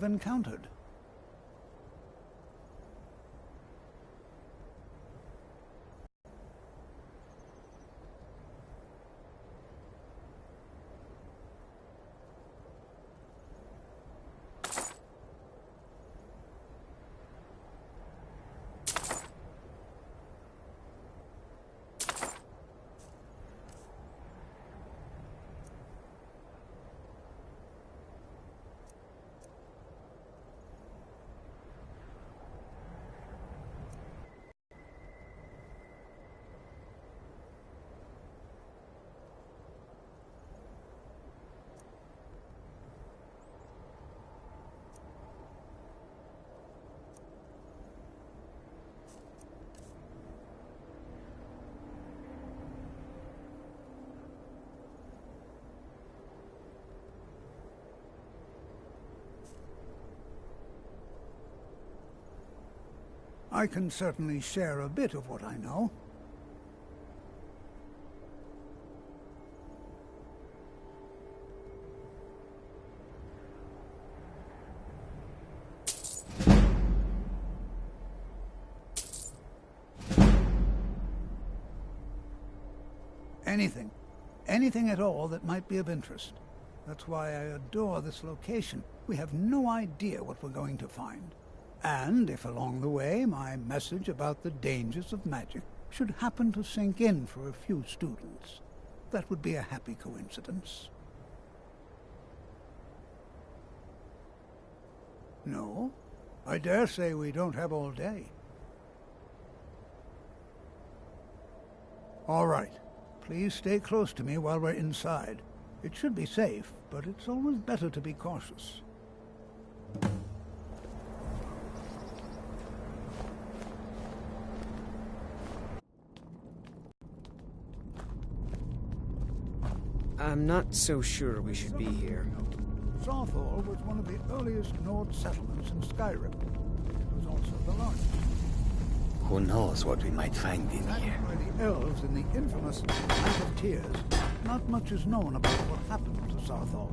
have encountered. I can certainly share a bit of what I know. Anything. Anything at all that might be of interest. That's why I adore this location. We have no idea what we're going to find. And if along the way my message about the dangers of magic should happen to sink in for a few students, that would be a happy coincidence. No, I dare say we don't have all day. All right. Please stay close to me while we're inside. It should be safe, but it's always better to be cautious. I'm not so sure we should be here. Southall was one of the earliest Nord settlements in Skyrim. It was also the largest. Who knows what we might find in here? By the elves in the infamous Night of Tears, not much is known about what happened to Southall.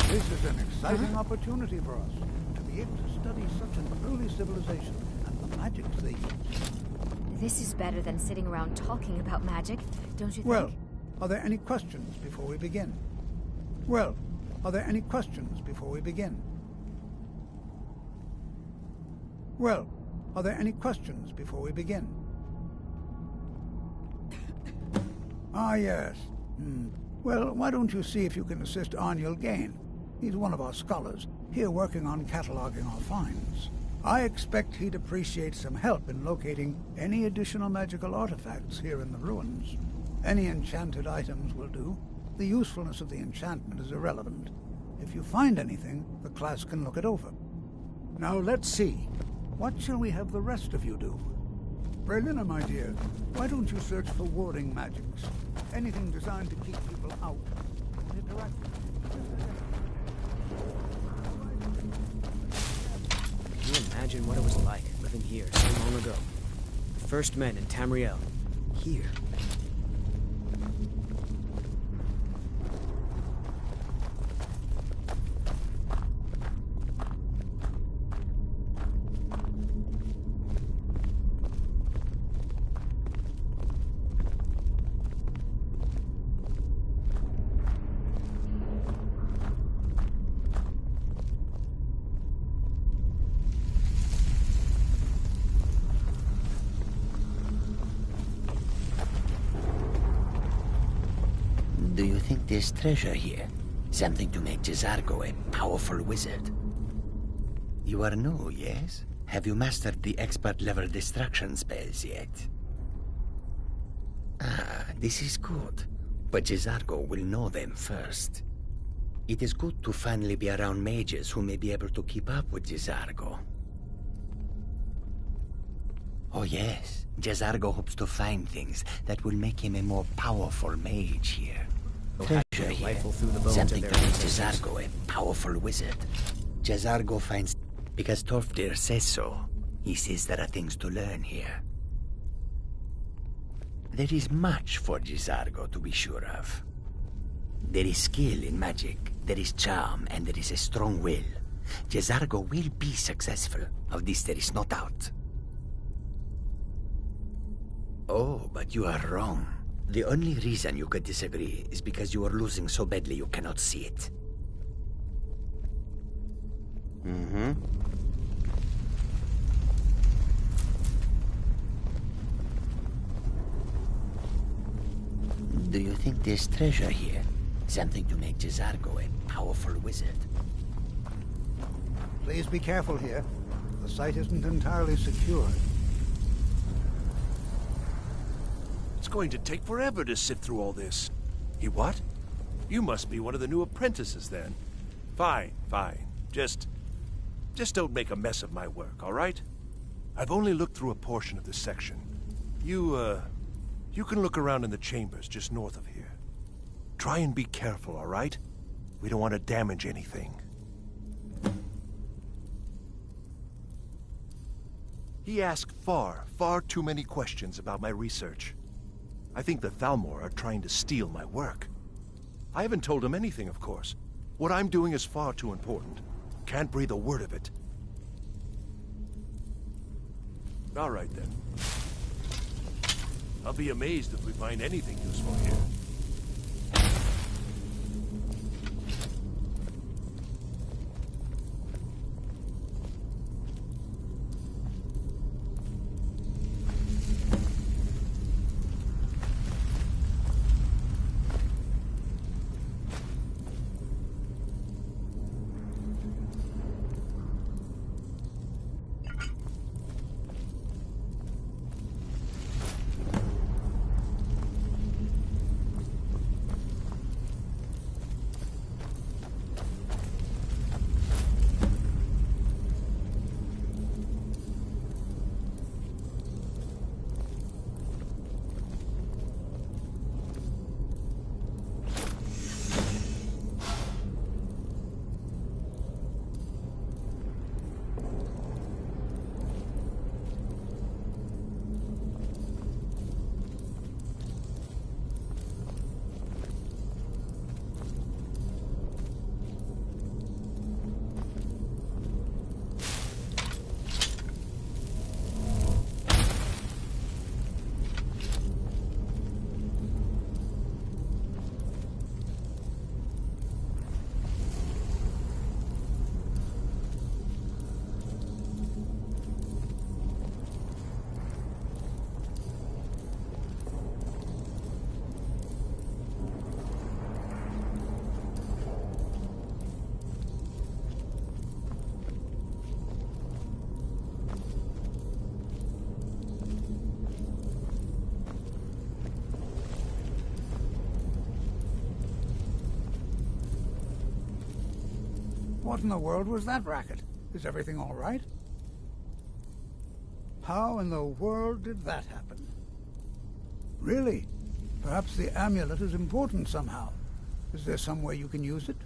This is an exciting opportunity for us, to be able to study such an early civilization and the magics they use. This is better than sitting around talking about magic, don't you think? Well, are there any questions before we begin? Well, are there any questions before we begin? Well, are there any questions before we begin? Ah, yes. Well, why don't you see if you can assist Arniel Gain? He's one of our scholars, here working on cataloging our finds. I expect he'd appreciate some help in locating any additional magical artifacts here in the ruins. Any enchanted items will do. The usefulness of the enchantment is irrelevant. If you find anything, the class can look it over. Now let's see. What shall we have the rest of you do? Braylina, my dear, why don't you search for warding magics? Anything designed to keep people out and interact with them. Can you imagine what it was like living here so long ago? The first men in Tamriel. Here. think there's treasure here? Something to make Jazargo a powerful wizard? You are new, yes? Have you mastered the expert-level destruction spells yet? Ah, this is good. But Jazargo will know them first. It is good to finally be around mages who may be able to keep up with Jazargo. Oh yes, Jazargo hopes to find things that will make him a more powerful mage here. Treasure here. Rifle through the bones Something of to their make ancestors. Jazargo a powerful wizard. Jazargo finds... Because Torfdir says so. He says there are things to learn here. There is much for Jazargo to be sure of. There is skill in magic, there is charm, and there is a strong will. Jazargo will be successful. Of this there is no doubt. Oh, but you are wrong. The only reason you could disagree is because you are losing so badly you cannot see it. Mm-hmm. Do you think there's treasure here? Something to make Jazargo a powerful wizard? Please be careful here. The site isn't entirely secure. It's going to take forever to sift through all this. He what? You must be one of the new apprentices then. Fine, fine. Just don't make a mess of my work, all right? I've only looked through a portion of this section. You can look around in the chambers just north of here. Try and be careful, all right? We don't want to damage anything. He asked far too many questions about my research. I think the Thalmor are trying to steal my work. I haven't told him anything, of course. What I'm doing is far too important. Can't breathe a word of it. All right, then. I'll be amazed if we find anything useful here. What in the world was that racket? Is everything all right? How in the world did that happen? Really? Perhaps the amulet is important somehow. Is there some way you can use it?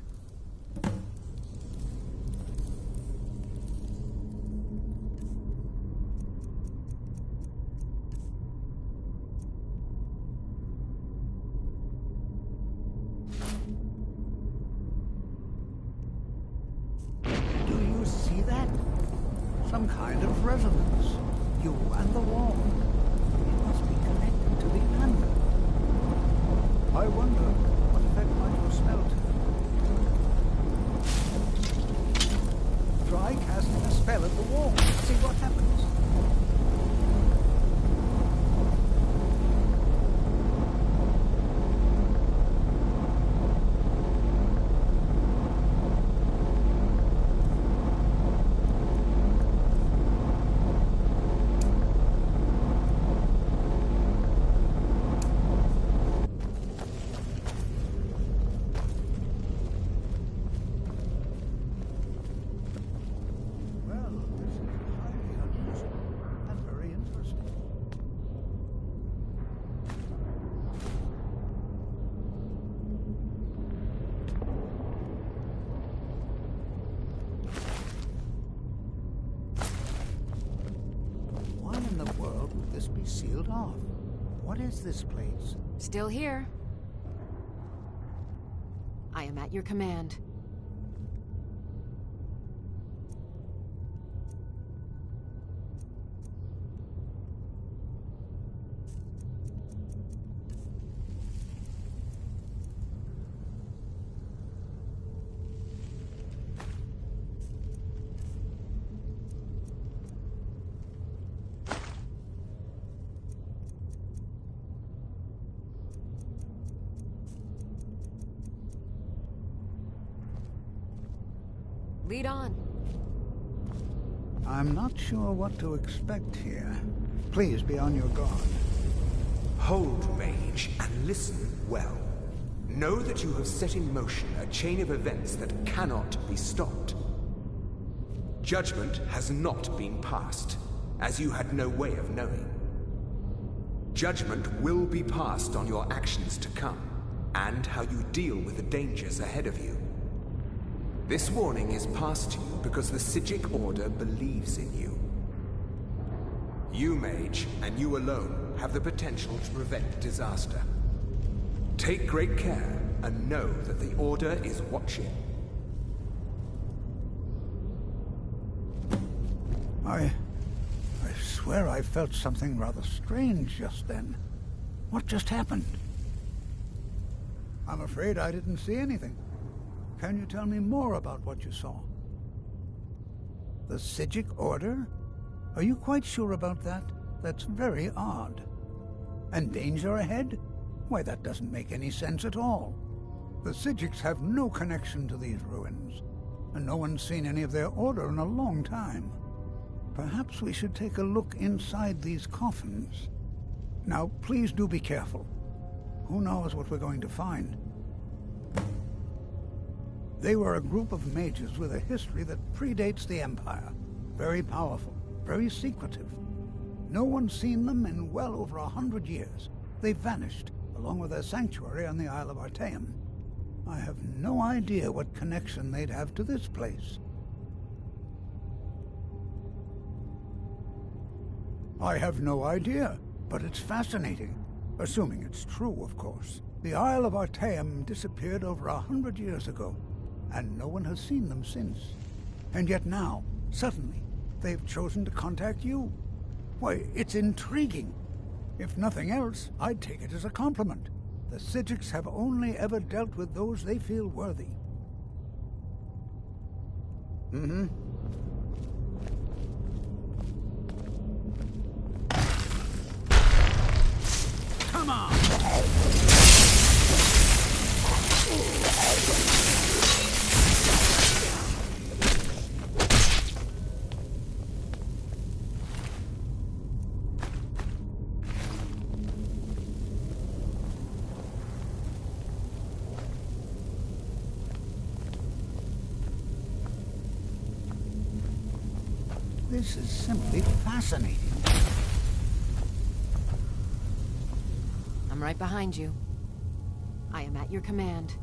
Some kind of resonance. You and the wall. It must be connected to the amulet. I wonder what effect might your spell take. Try casting a spell at the wall. See what happens. this be sealed off? What is this place? Still here. I am at your command. Lead on. I'm not sure what to expect here. Please be on your guard. Hold, mage, and listen well. Know that you have set in motion a chain of events that cannot be stopped. Judgment has not been passed, as you had no way of knowing. Judgment will be passed on your actions to come, and how you deal with the dangers ahead of you. This warning is passed to you because the Psijic Order believes in you. You, mage, and you alone, have the potential to prevent disaster. Take great care, and know that the Order is watching. I swear I felt something rather strange just then. What just happened? I'm afraid I didn't see anything. Can you tell me more about what you saw? The Psijic Order? Are you quite sure about that? That's very odd. And danger ahead? Why, that doesn't make any sense at all. The Psijics have no connection to these ruins, and no one's seen any of their order in a long time. Perhaps we should take a look inside these coffins. Now, please do be careful. Who knows what we're going to find? They were a group of mages with a history that predates the Empire. Very powerful, very secretive. No one's seen them in well over 100 years. They vanished, along with their sanctuary on the Isle of Artaeum. I have no idea what connection they'd have to this place. I have no idea, but it's fascinating. Assuming it's true, of course. The Isle of Artaeum disappeared over 100 years ago, and no one has seen them since. And yet now, suddenly, they've chosen to contact you. Why, it's intriguing. If nothing else, I'd take it as a compliment. The Psijics have only ever dealt with those they feel worthy. Mm-hmm. Come on! This is simply fascinating. I'm right behind you. I am at your command.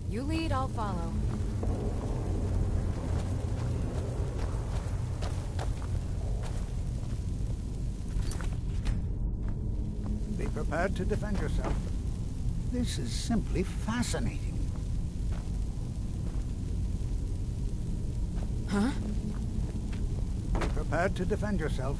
You lead, I'll follow. Be prepared to defend yourself. This is simply fascinating. Huh? Be prepared to defend yourself.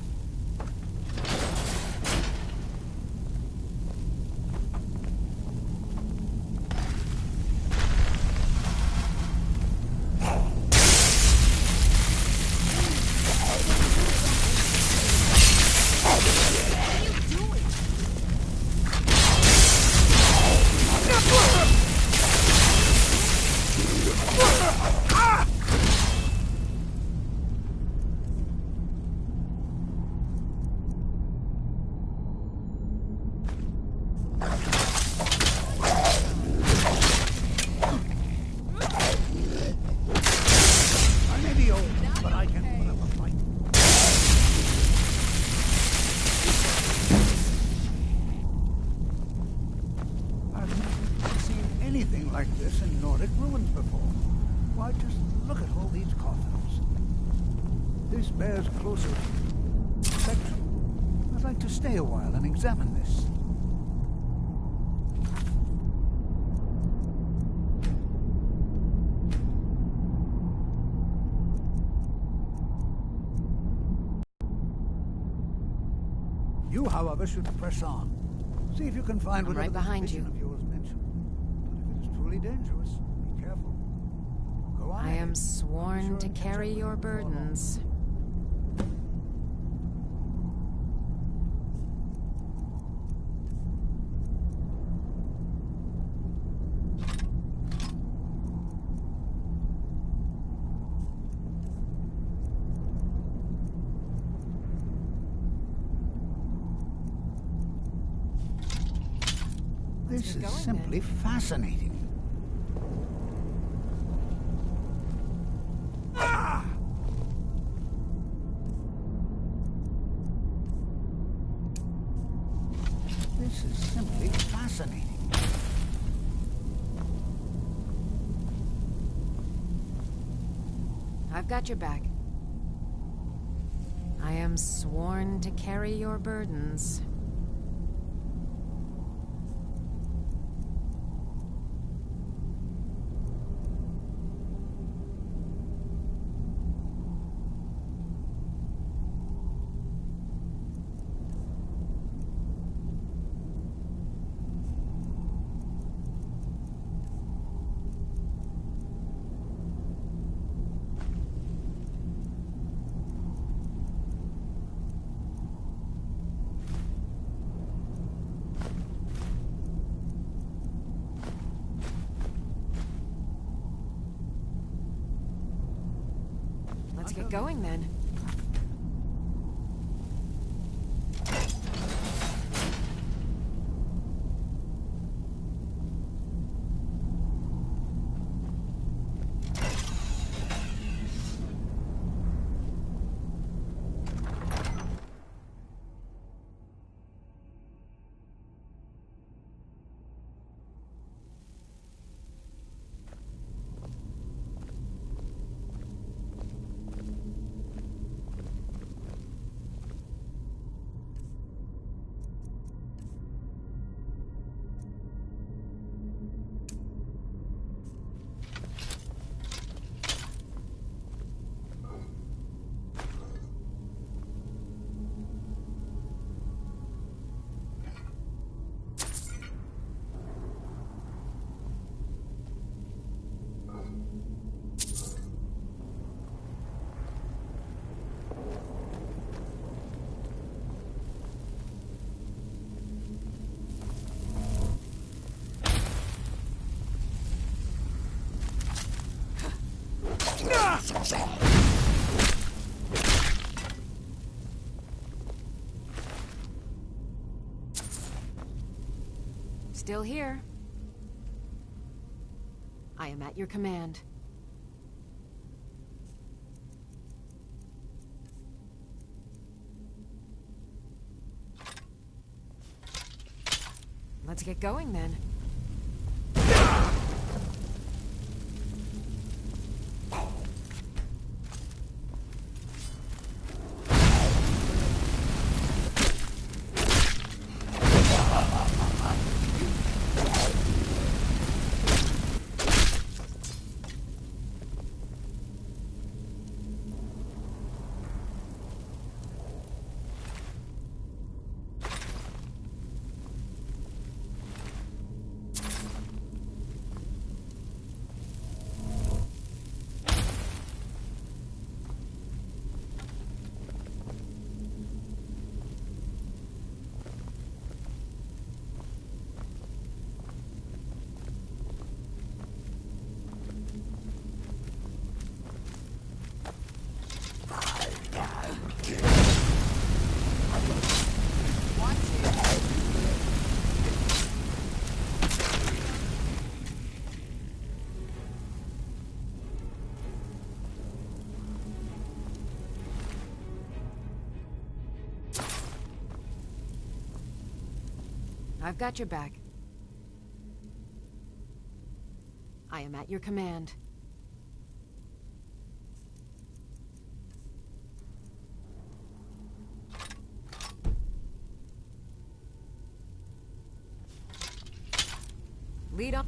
anything like this in Nordic ruins before. Why, just look at all these coffins. This bears closer inspection. I'd like to stay a while and examine this. You, however, should press on. See if you can find I'm whatever right behind vision you. of yours mentioned. But if it is truly dangerous, be careful. Go on I ahead. am I'll sworn be sure to and catch carry up with your you before long. burdens. This get is going, simply fascinating. Ah! This is simply fascinating. I've got your back. I am sworn to carry your burdens. Let's get going then. Still here. I am at your command. Let's get going then. I've got your back. I am at your command. Lead up.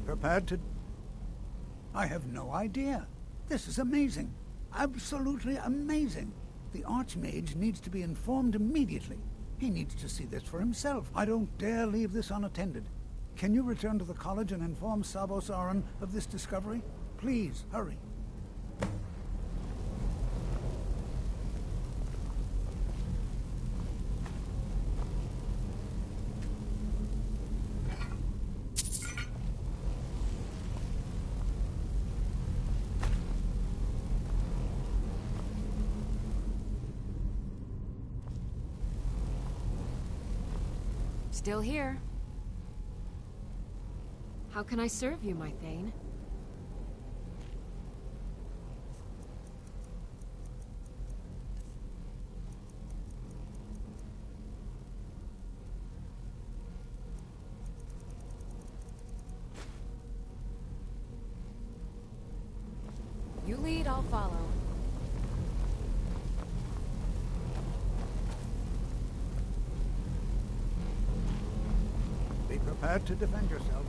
Be prepared to... I have no idea. This is amazing. Absolutely amazing. The Archmage needs to be informed immediately. He needs to see this for himself. I don't dare leave this unattended. Can you return to the college and inform Savos Aran of this discovery? Please, hurry. Still here. How can I serve you, my Thane? You lead, I'll follow. Be prepared to defend yourself.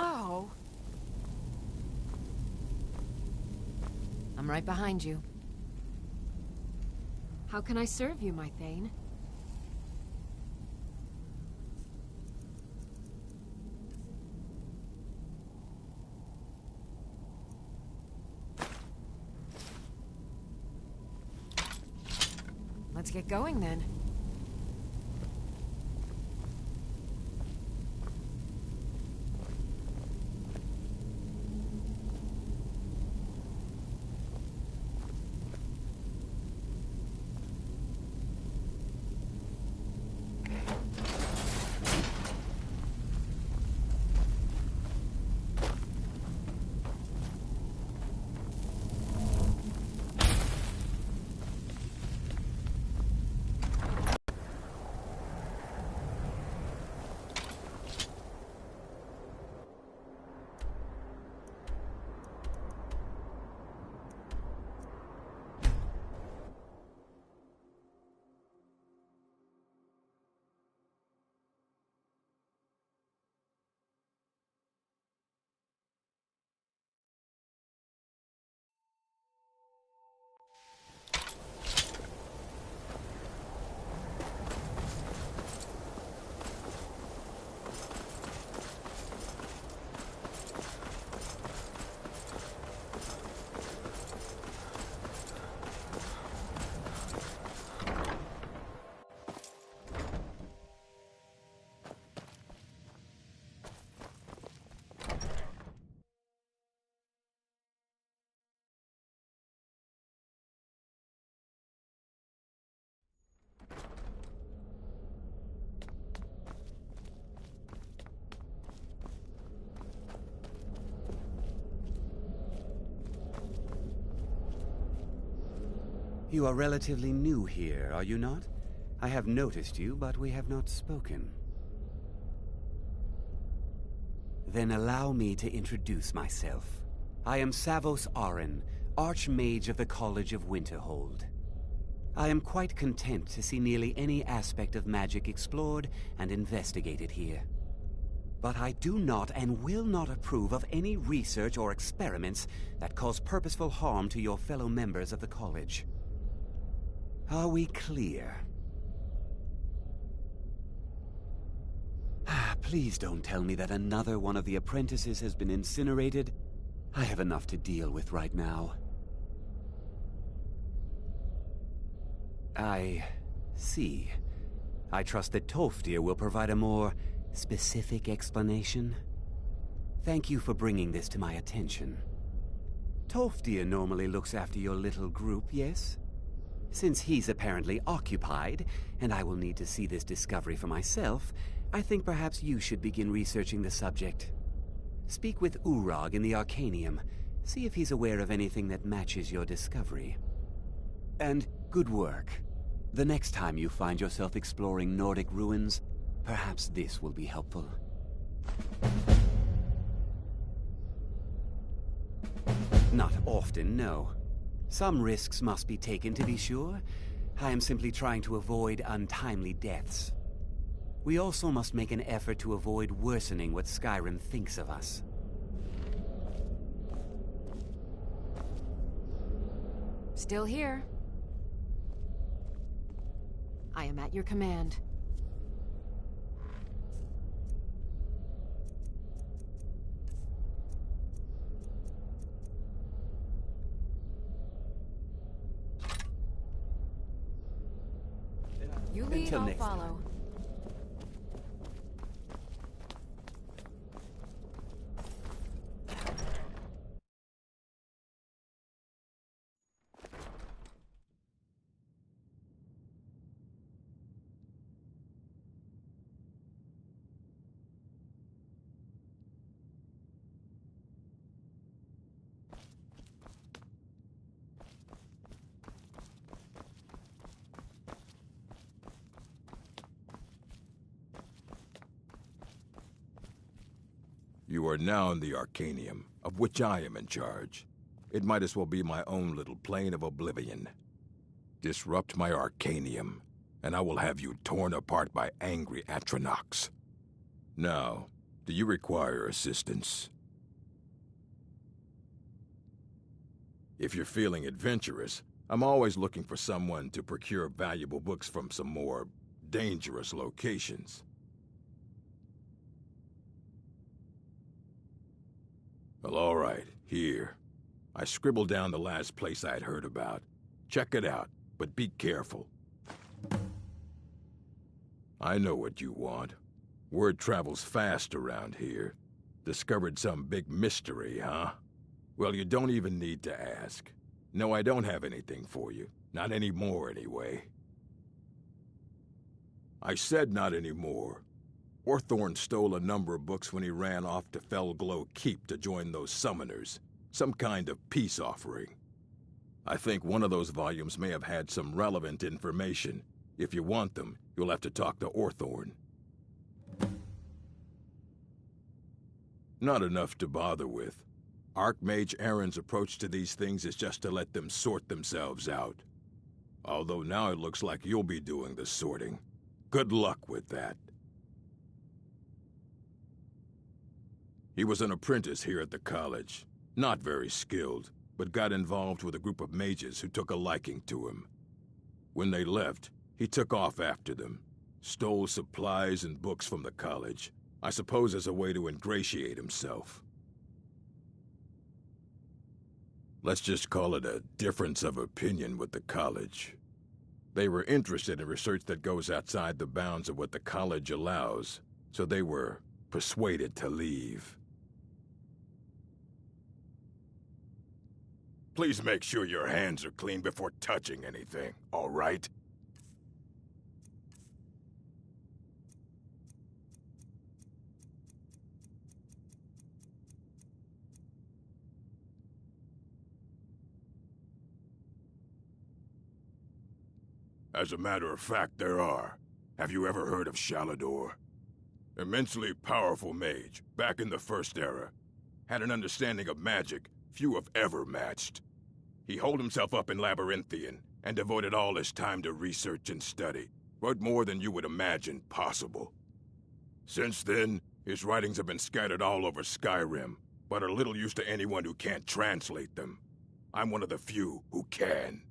Oh. I'm right behind you. How can I serve you, my Thane? Let's get going then. You are relatively new here, are you not? I have noticed you, but we have not spoken. Then allow me to introduce myself. I am Savos Aran, Archmage of the College of Winterhold. I am quite content to see nearly any aspect of magic explored and investigated here. But I do not and will not approve of any research or experiments that cause purposeful harm to your fellow members of the college. Are we clear? Please don't tell me that another one of the apprentices has been incinerated. I have enough to deal with right now. I see. I trust that Toftir will provide a more specific explanation. Thank you for bringing this to my attention. Toftir normally looks after your little group, yes? Since he's apparently occupied, and I will need to see this discovery for myself, I think perhaps you should begin researching the subject. Speak with Urag in the Arcanium. See if he's aware of anything that matches your discovery. And good work. The next time you find yourself exploring Nordic ruins, perhaps this will be helpful. Not often, no. Some risks must be taken, to be sure. I am simply trying to avoid untimely deaths. We also must make an effort to avoid worsening what Skyrim thinks of us. Still here. I am at your command. You lead, Until I'll next time. follow. You are now in the Arcanium, of which I am in charge. It might as well be my own little plane of oblivion. Disrupt my Arcanium, and I will have you torn apart by angry Atronachs. Now, do you require assistance? If you're feeling adventurous, I'm always looking for someone to procure valuable books from some more dangerous locations. Well, all right, here. I scribbled down the last place I had heard about. Check it out, but be careful. I know what you want. Word travels fast around here. Discovered some big mystery, huh? Well, you don't even need to ask. No, I don't have anything for you. Not anymore, anyway. I said not anymore. Orthorn stole a number of books when he ran off to Felglow Keep to join those summoners. Some kind of peace offering. I think one of those volumes may have had some relevant information. If you want them, you'll have to talk to Orthorn. Not enough to bother with. Archmage Aaron's approach to these things is just to let them sort themselves out. Although now it looks like you'll be doing the sorting. Good luck with that. He was an apprentice here at the college. Not very skilled, but got involved with a group of mages who took a liking to him. When they left, he took off after them. Stole supplies and books from the college. I suppose as a way to ingratiate himself. Let's just call it a difference of opinion with the college. They were interested in research that goes outside the bounds of what the college allows, so they were persuaded to leave. Please make sure your hands are clean before touching anything, all right? As a matter of fact, there are. Have you ever heard of Shalador? Immensely powerful mage, back in the First Era. Had an understanding of magic few have ever matched. He holed himself up in Labyrinthian, and devoted all his time to research and study. Wrote more than you would imagine possible. Since then, his writings have been scattered all over Skyrim, but are little use to anyone who can't translate them. I'm one of the few who can.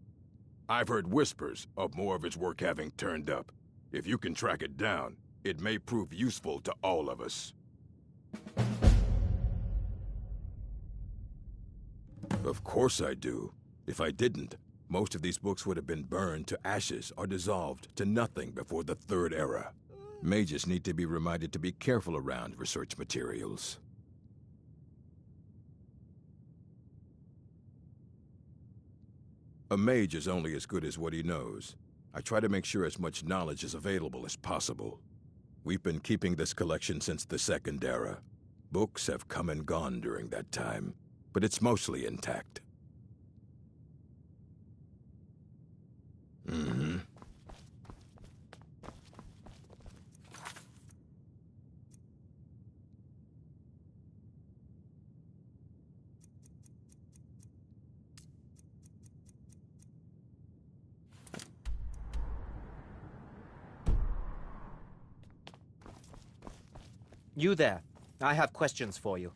I've heard whispers of more of his work having turned up. If you can track it down, It may prove useful to all of us. Of course I do. If I didn't, most of these books would have been burned to ashes or dissolved to nothing before the Third Era. Mages need to be reminded to be careful around research materials. A mage is only as good as what he knows. I try to make sure as much knowledge is available as possible. We've been keeping this collection since the Second Era. Books have come and gone during that time, but it's mostly intact. Mm-hmm. You there. I have questions for you.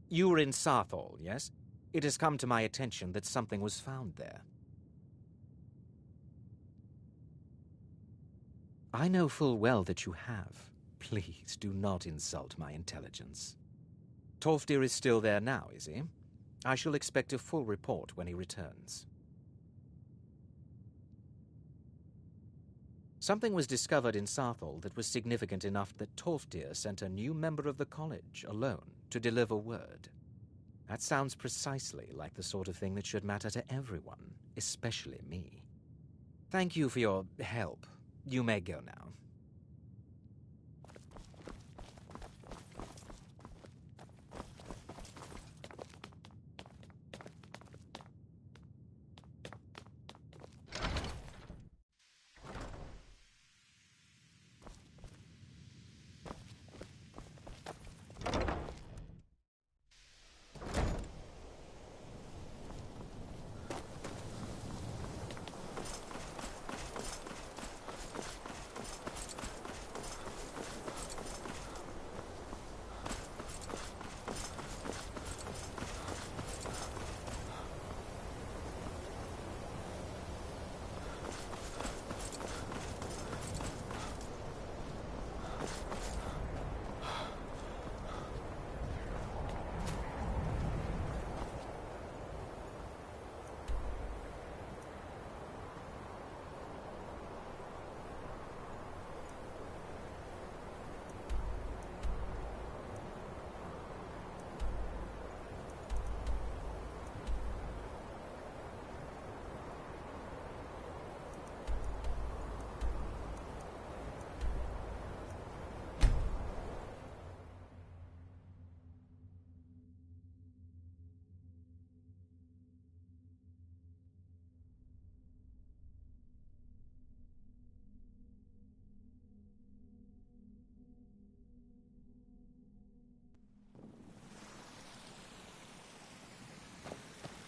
You were in Sarthal, yes? It has come to my attention that something was found there. I know full well that you have. Please do not insult my intelligence. Tolfdir is still there now, is he? I shall expect a full report when he returns. Something was discovered in Sarthal that was significant enough that Tolfdir sent a new member of the college, alone, to deliver word. That sounds precisely like the sort of thing that should matter to everyone, especially me. Thank you for your help. You may go now.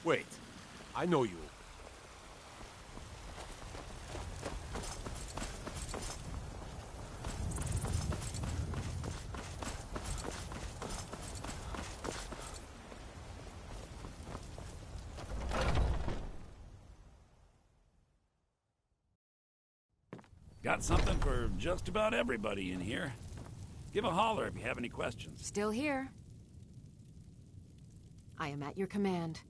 Wait, I know you. Got something for just about everybody in here. Give a holler if you have any questions. Still here. I am at your command.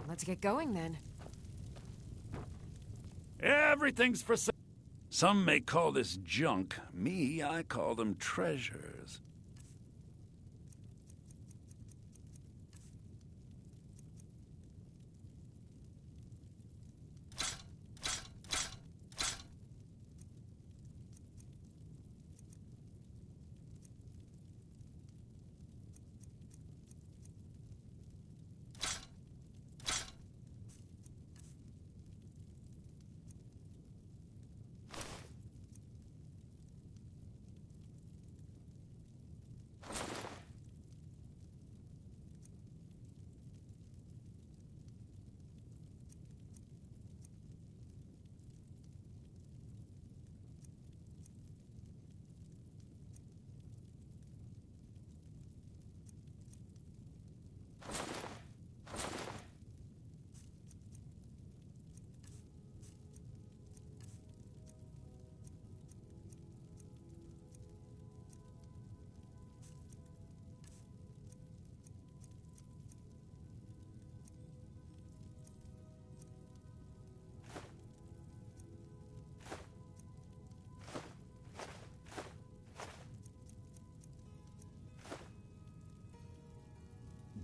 Let's get going then. Everything's for sale. Some may call this junk. Me, I call them treasures.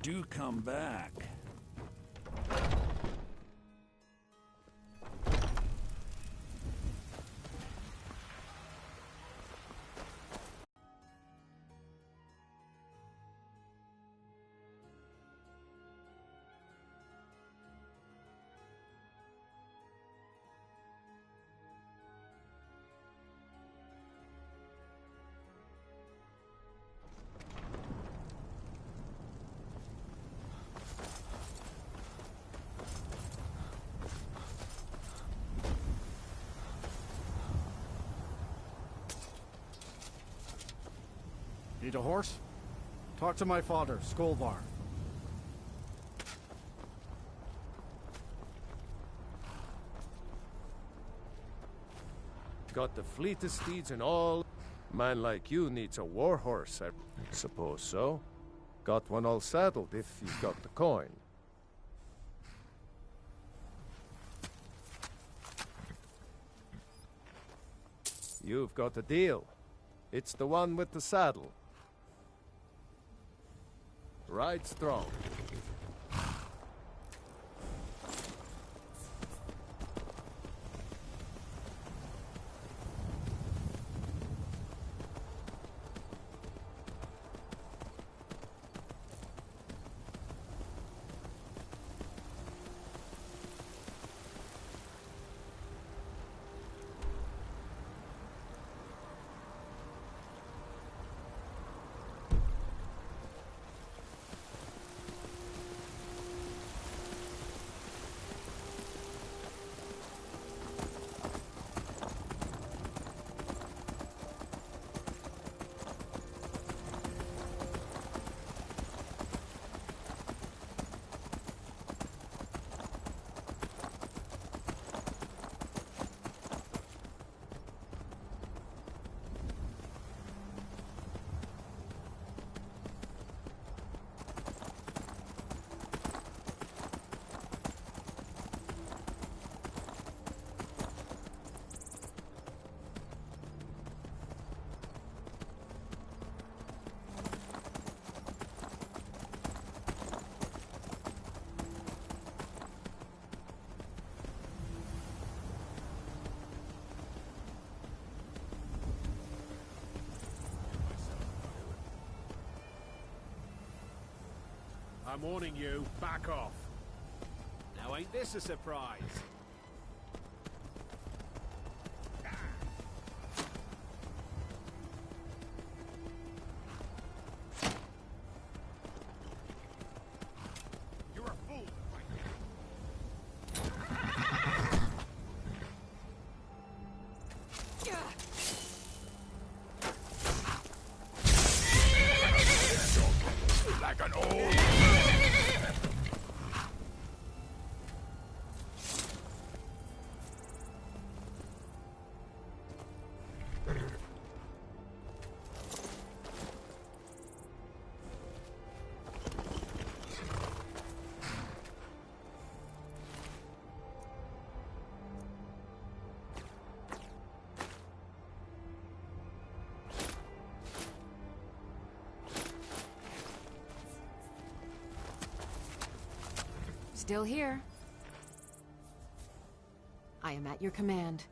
do come back. Need a horse? Talk to my father, Skolvar. Got the fleetest steeds in all. Man like you needs a war horse, I suppose so. Got one all saddled if you've got the coin. You've got a deal. It's the one with the saddle. Ride strong. I'm warning you, back off. Now ain't this a surprise? You're a fool. Like an old... Still here. I am at your command.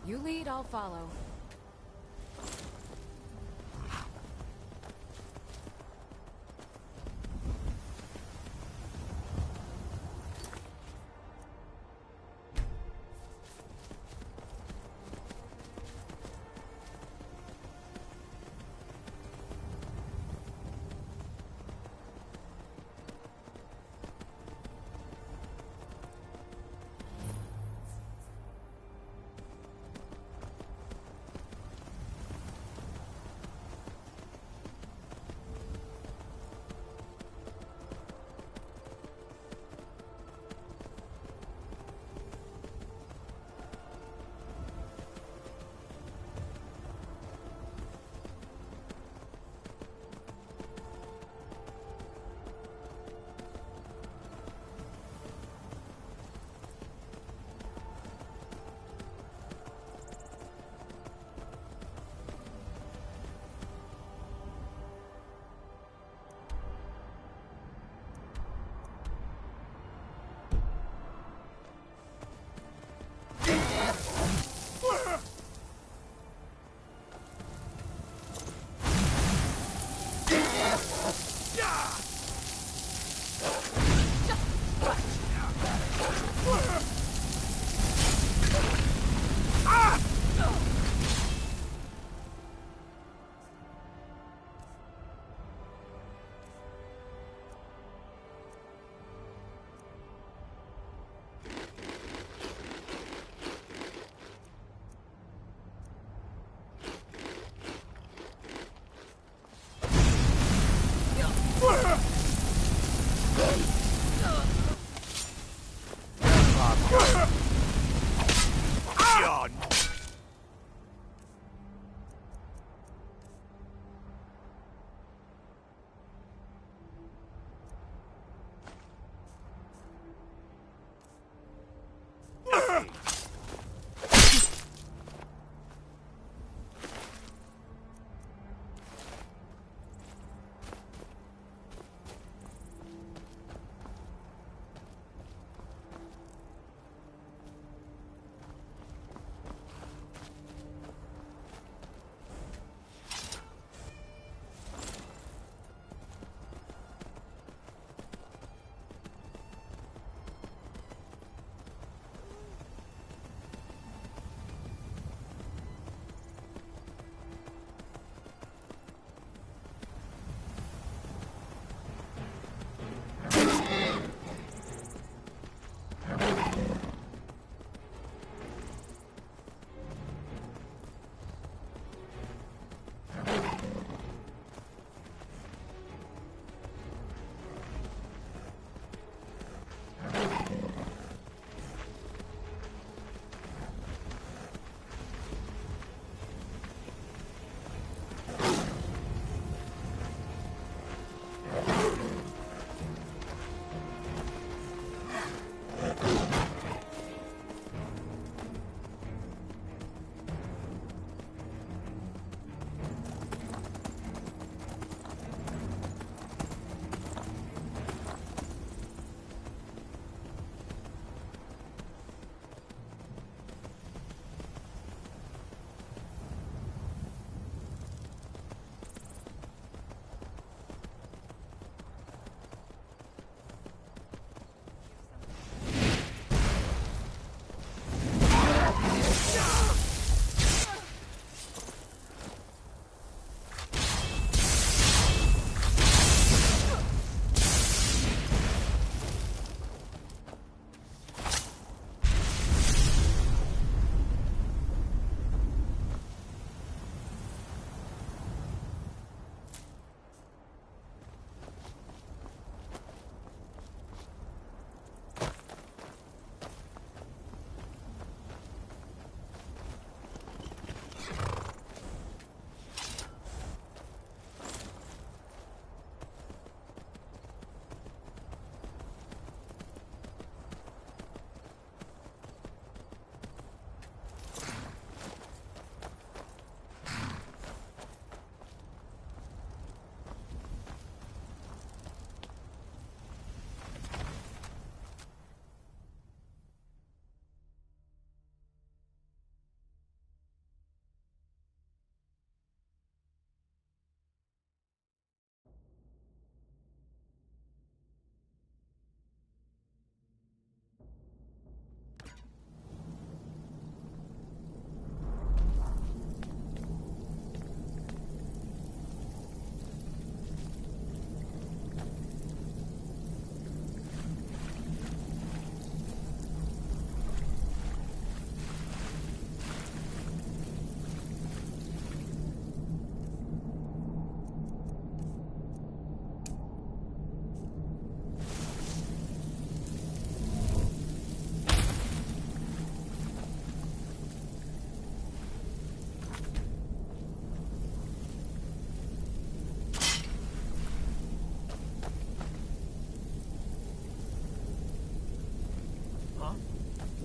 You lead, I'll follow.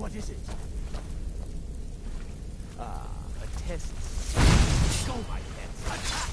What is it? Ah, a test. Go, my pets. Attack!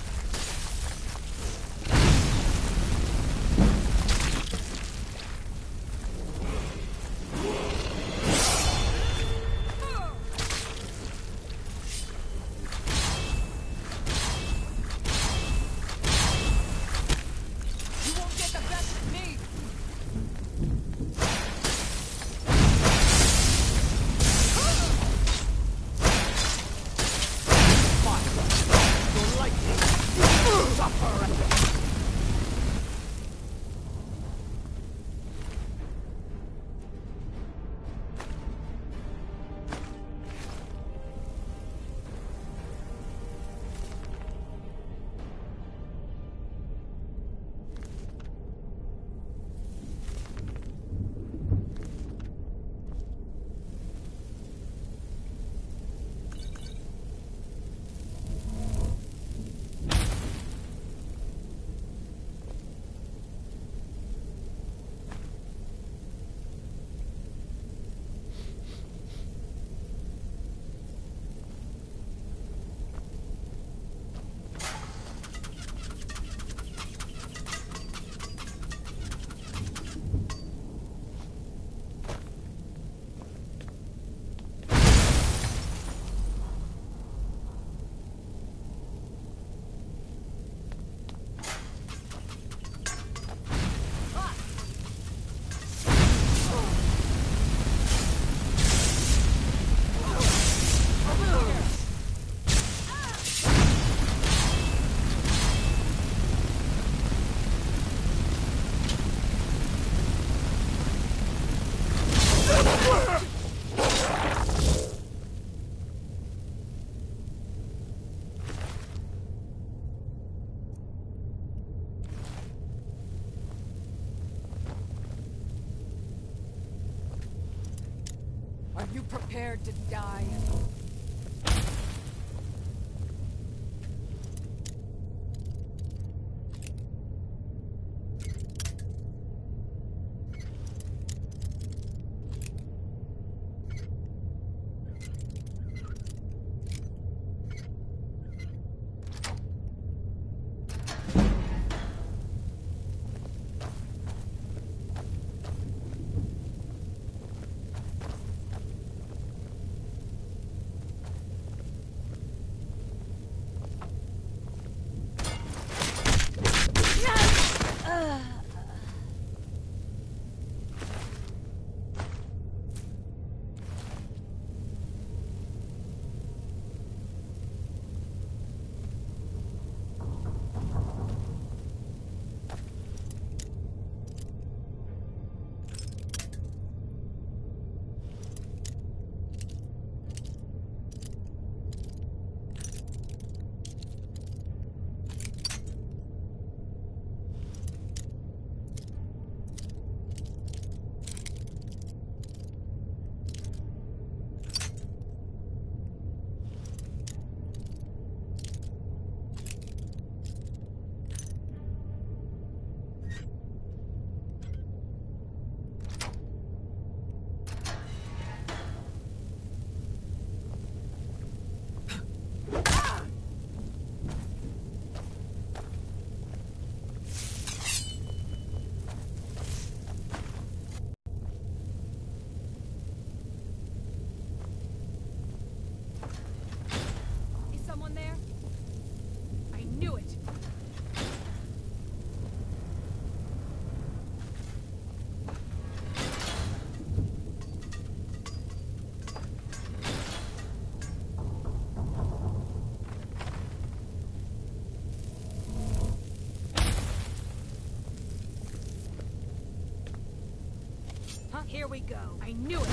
Are you prepared to die? Here we go. I knew it.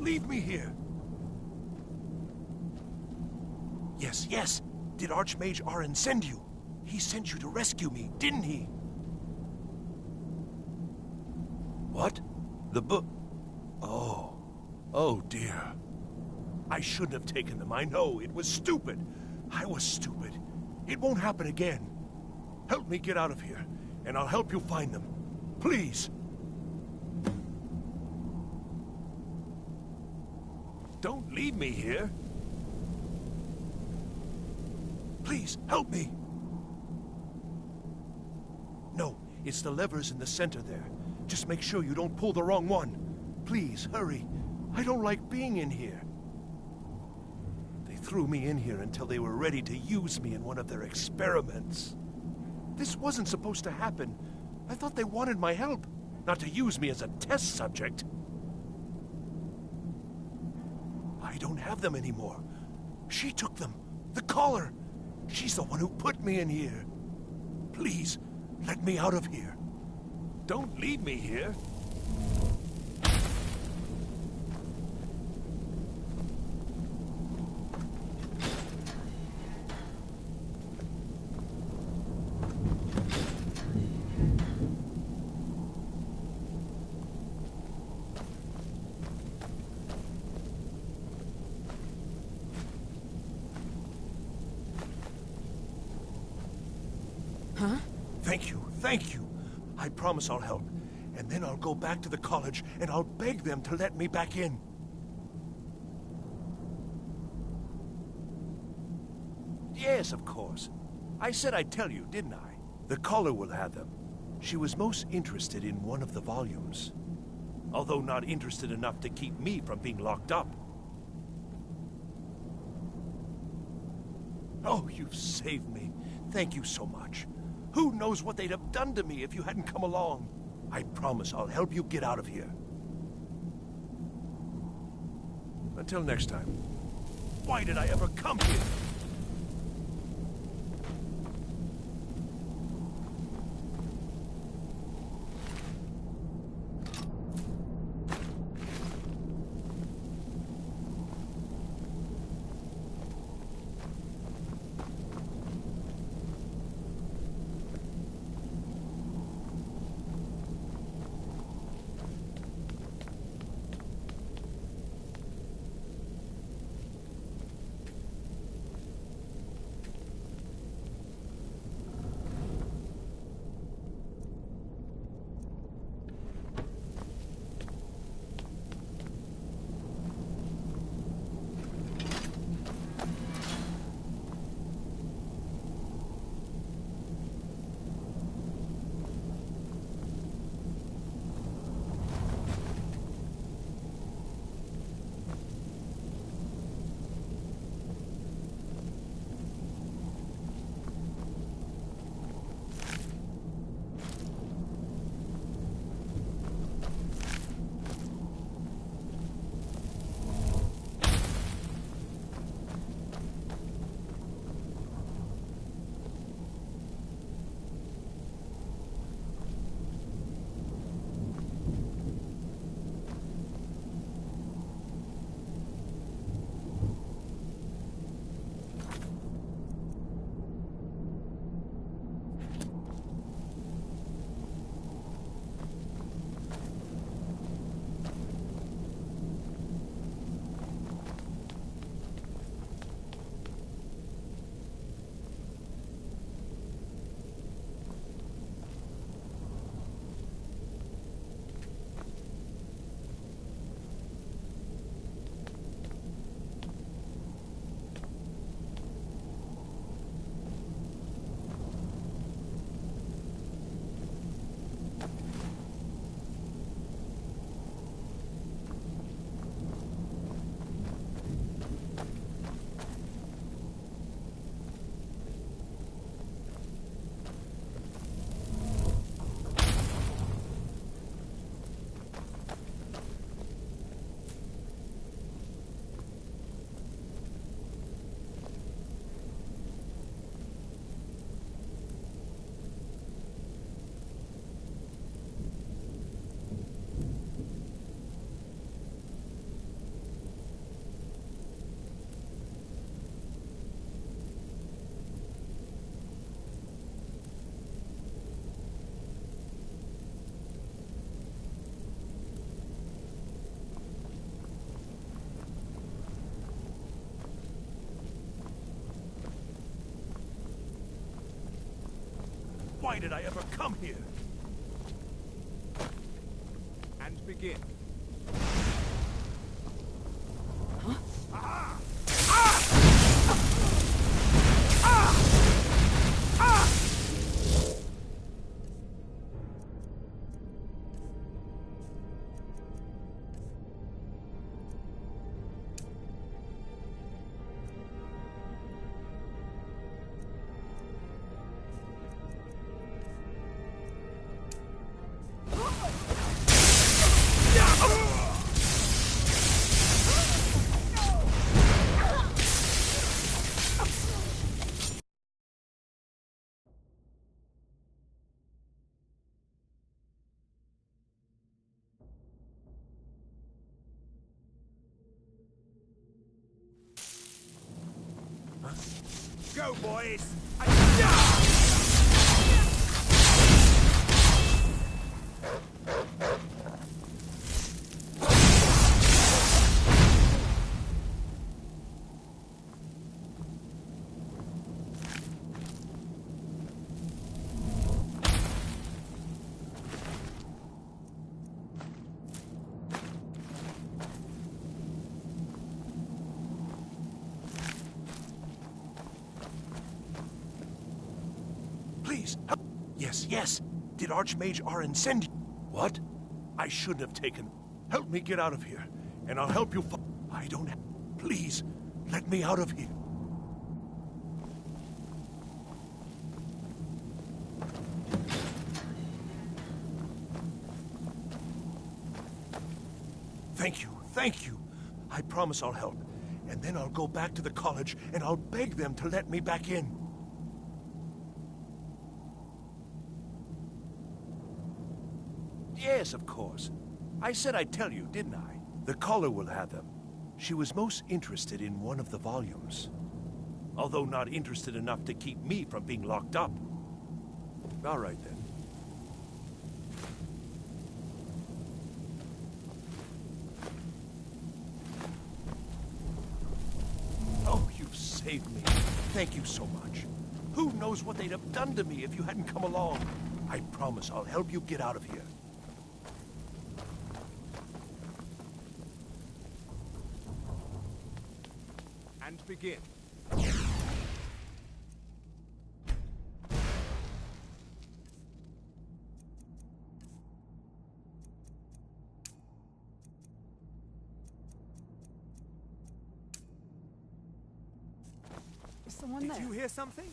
leave me here! Yes, yes! Did Archmage Arin send you? He sent you to rescue me, didn't he? What? The book? Oh. Oh, dear. I shouldn't have taken them, I know. It was stupid. I was stupid. It won't happen again. Help me get out of here, and I'll help you find them. Please! Don't leave me here. Please, help me! No, it's the levers in the center there. Just make sure you don't pull the wrong one. Please, hurry. I don't like being in here. They threw me in here until they were ready to use me in one of their experiments. This wasn't supposed to happen. I thought they wanted my help, not to use me as a test subject. I don't have them anymore. She took them. The collar. She's the one who put me in here. Please, let me out of here. Don't leave me here. Huh? Thank you. I promise I'll help. And then I'll go back to the college and I'll beg them to let me back in. Yes, of course. I said I'd tell you, didn't I? The caller will have them. She was most interested in one of the volumes. Although not interested enough to keep me from being locked up. Oh, you've saved me. Thank you so much. Who knows what they'd have done to me if you hadn't come along? I promise I'll help you get out of here. Until next time. Why did I ever come here? Why did I ever come here? And begin. Go, boys! Please, help. Yes, yes. Did Archmage Arin send you? What? I shouldn't have taken. Help me get out of here, and I'll help you. I don't have. Please, let me out of here. Thank you, thank you. I promise I'll help. And then I'll go back to the college, and I'll beg them to let me back in. Yes, of course. I said I'd tell you, didn't I? The caller will have them. She was most interested in one of the volumes. Although not interested enough to keep me from being locked up. All right, then. Oh, you've saved me. Thank you so much. Who knows what they'd have done to me if you hadn't come along? I promise I'll help you get out of here. And begin. Is someone there? Did you hear something?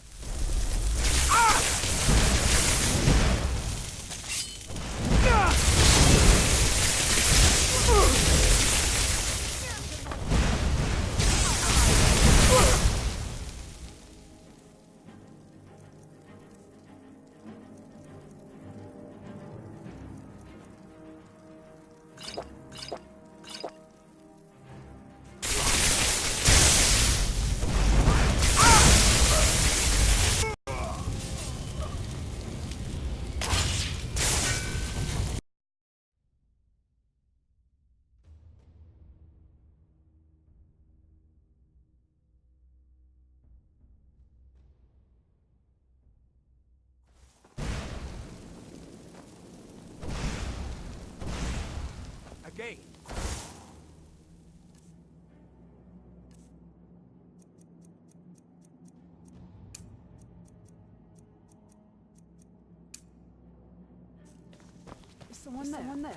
Again. Is someone there? Someone there?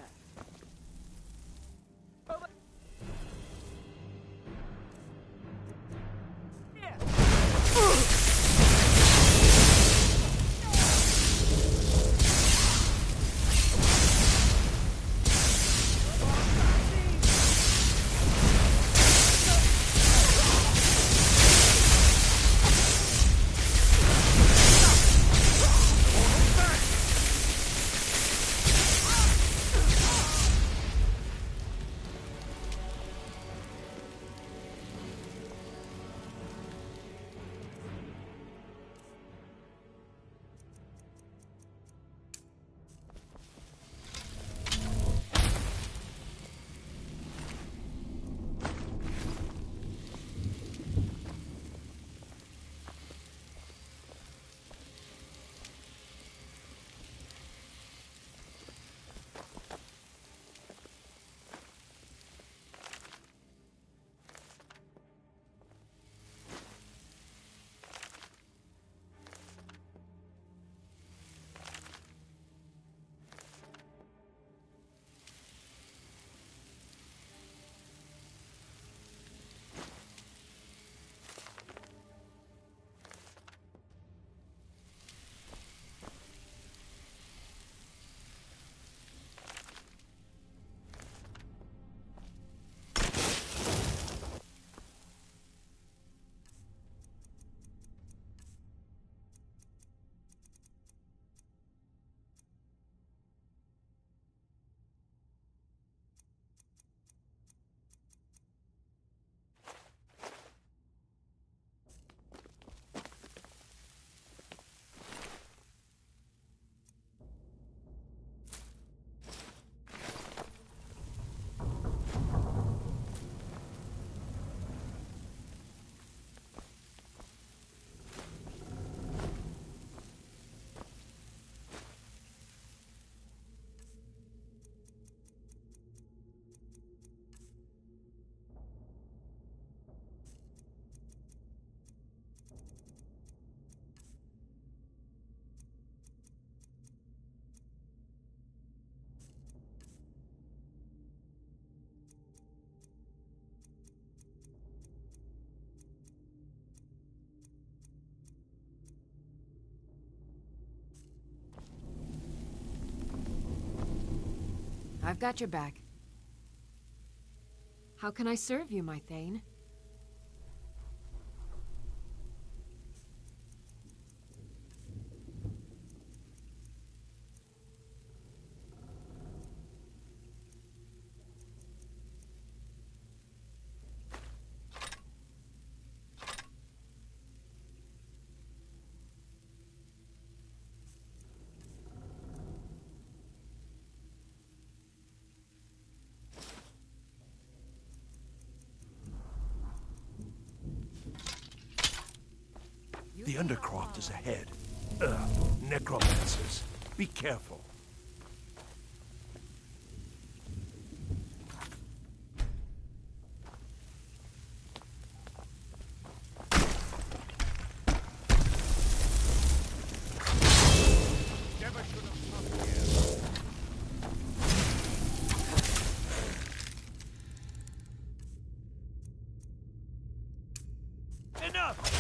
I've got your back. How can I serve you, my Thane? The Undercroft is ahead. Necromancers. Be careful. Never should have come here. Enough!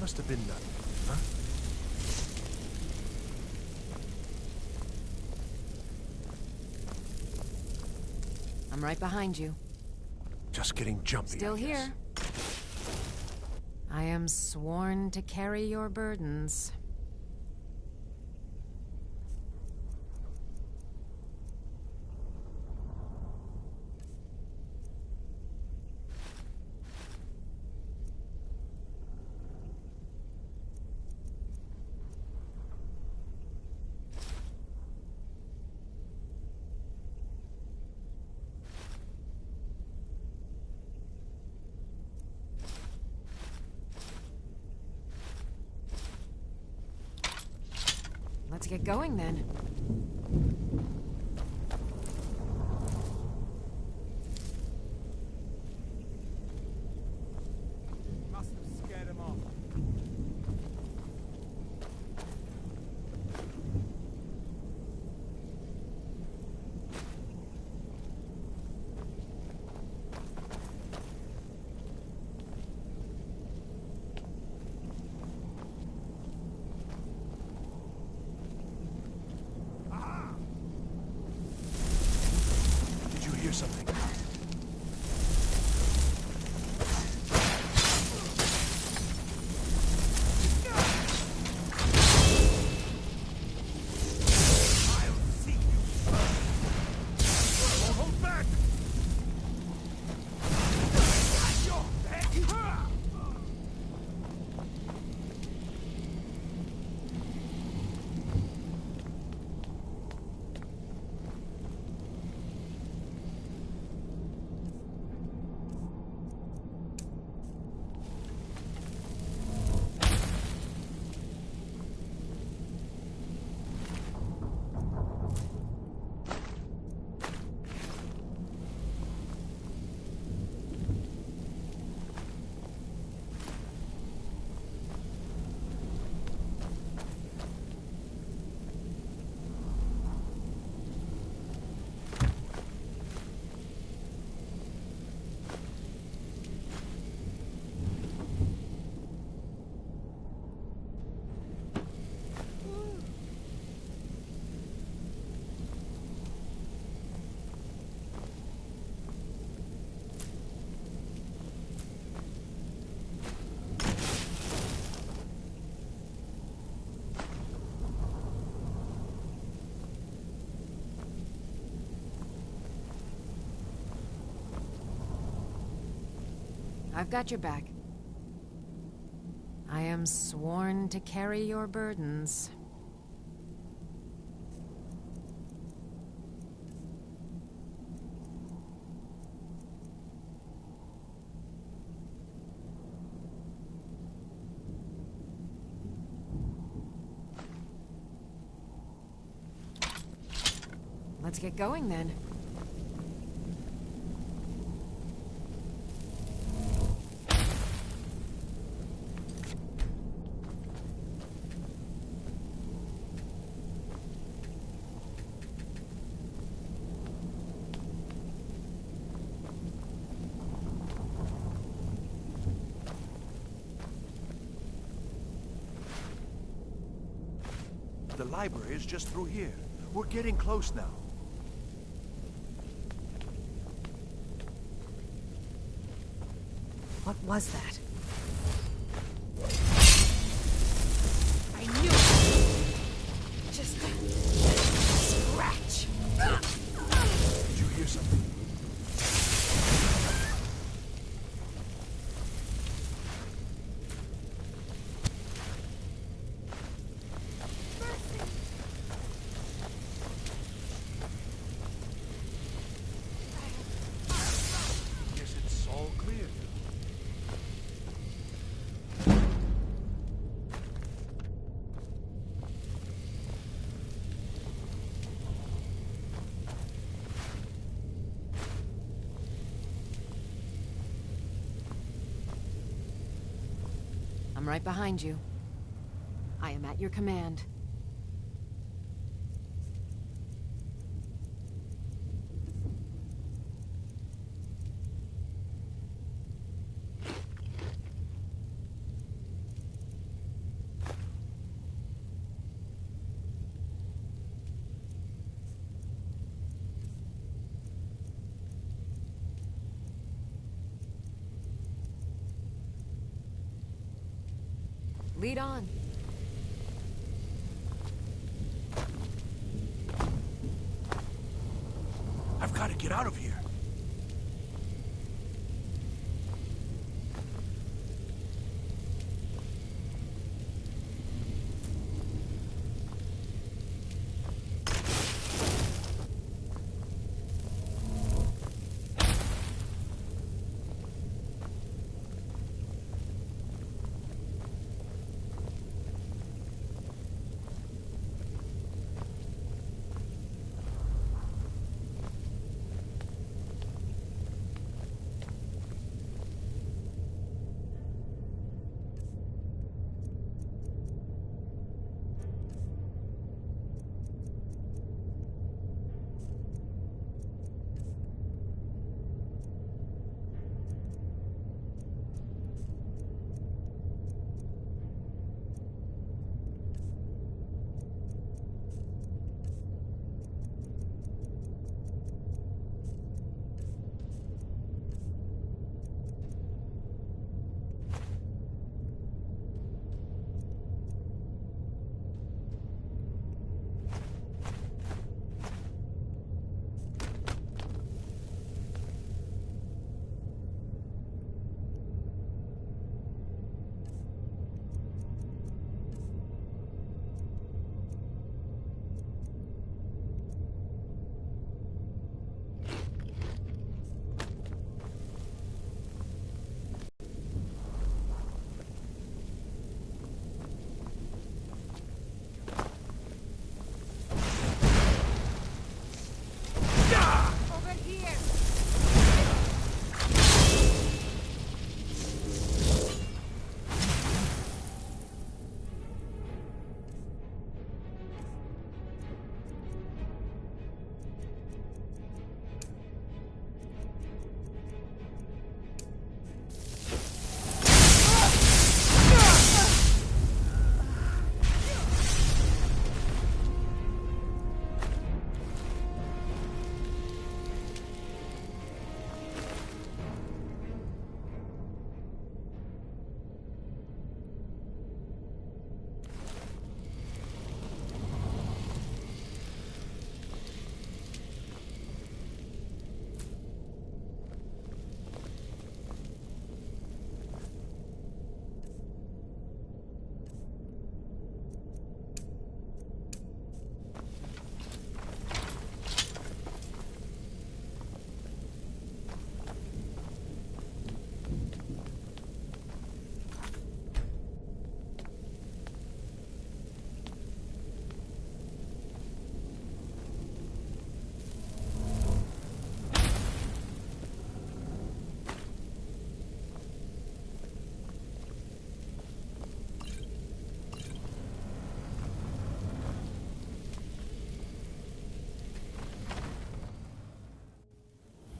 Must have been nothing, huh? I'm right behind you. Just getting jumpy. Still here. I am sworn to carry your burdens. Let's get going then. Must have scared him off. Did you hear something? Hold back! I've got your back. I am sworn to carry your burdens. Let's get going then. The library is just through here. We're getting close now. What was that? I knew it! Just scratch! Did you hear something? Guess it's all clear. I'm right behind you. I am at your command. Lead on. I've got to get out of here.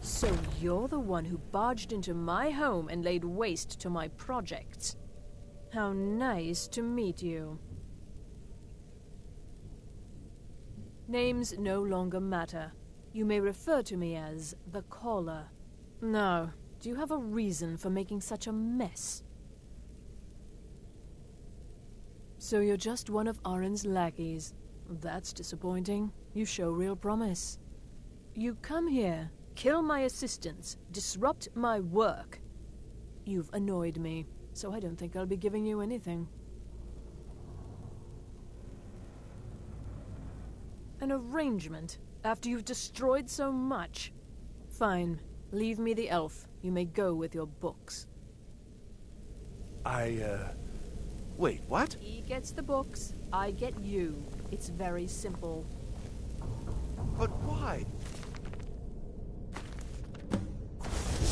So you're the one who barged into my home and laid waste to my projects. How nice to meet you. Names no longer matter. You may refer to me as the Caller. Now, do you have a reason for making such a mess? So you're just one of Arin's lackeys. That's disappointing. You show real promise. You come here, kill my assistants, disrupt my work. You've annoyed me, so I don't think I'll be giving you anything. An arrangement, after you've destroyed so much? Fine. Leave me the elf. You may go with your books. Wait, what? He gets the books, I get you. It's very simple. But why?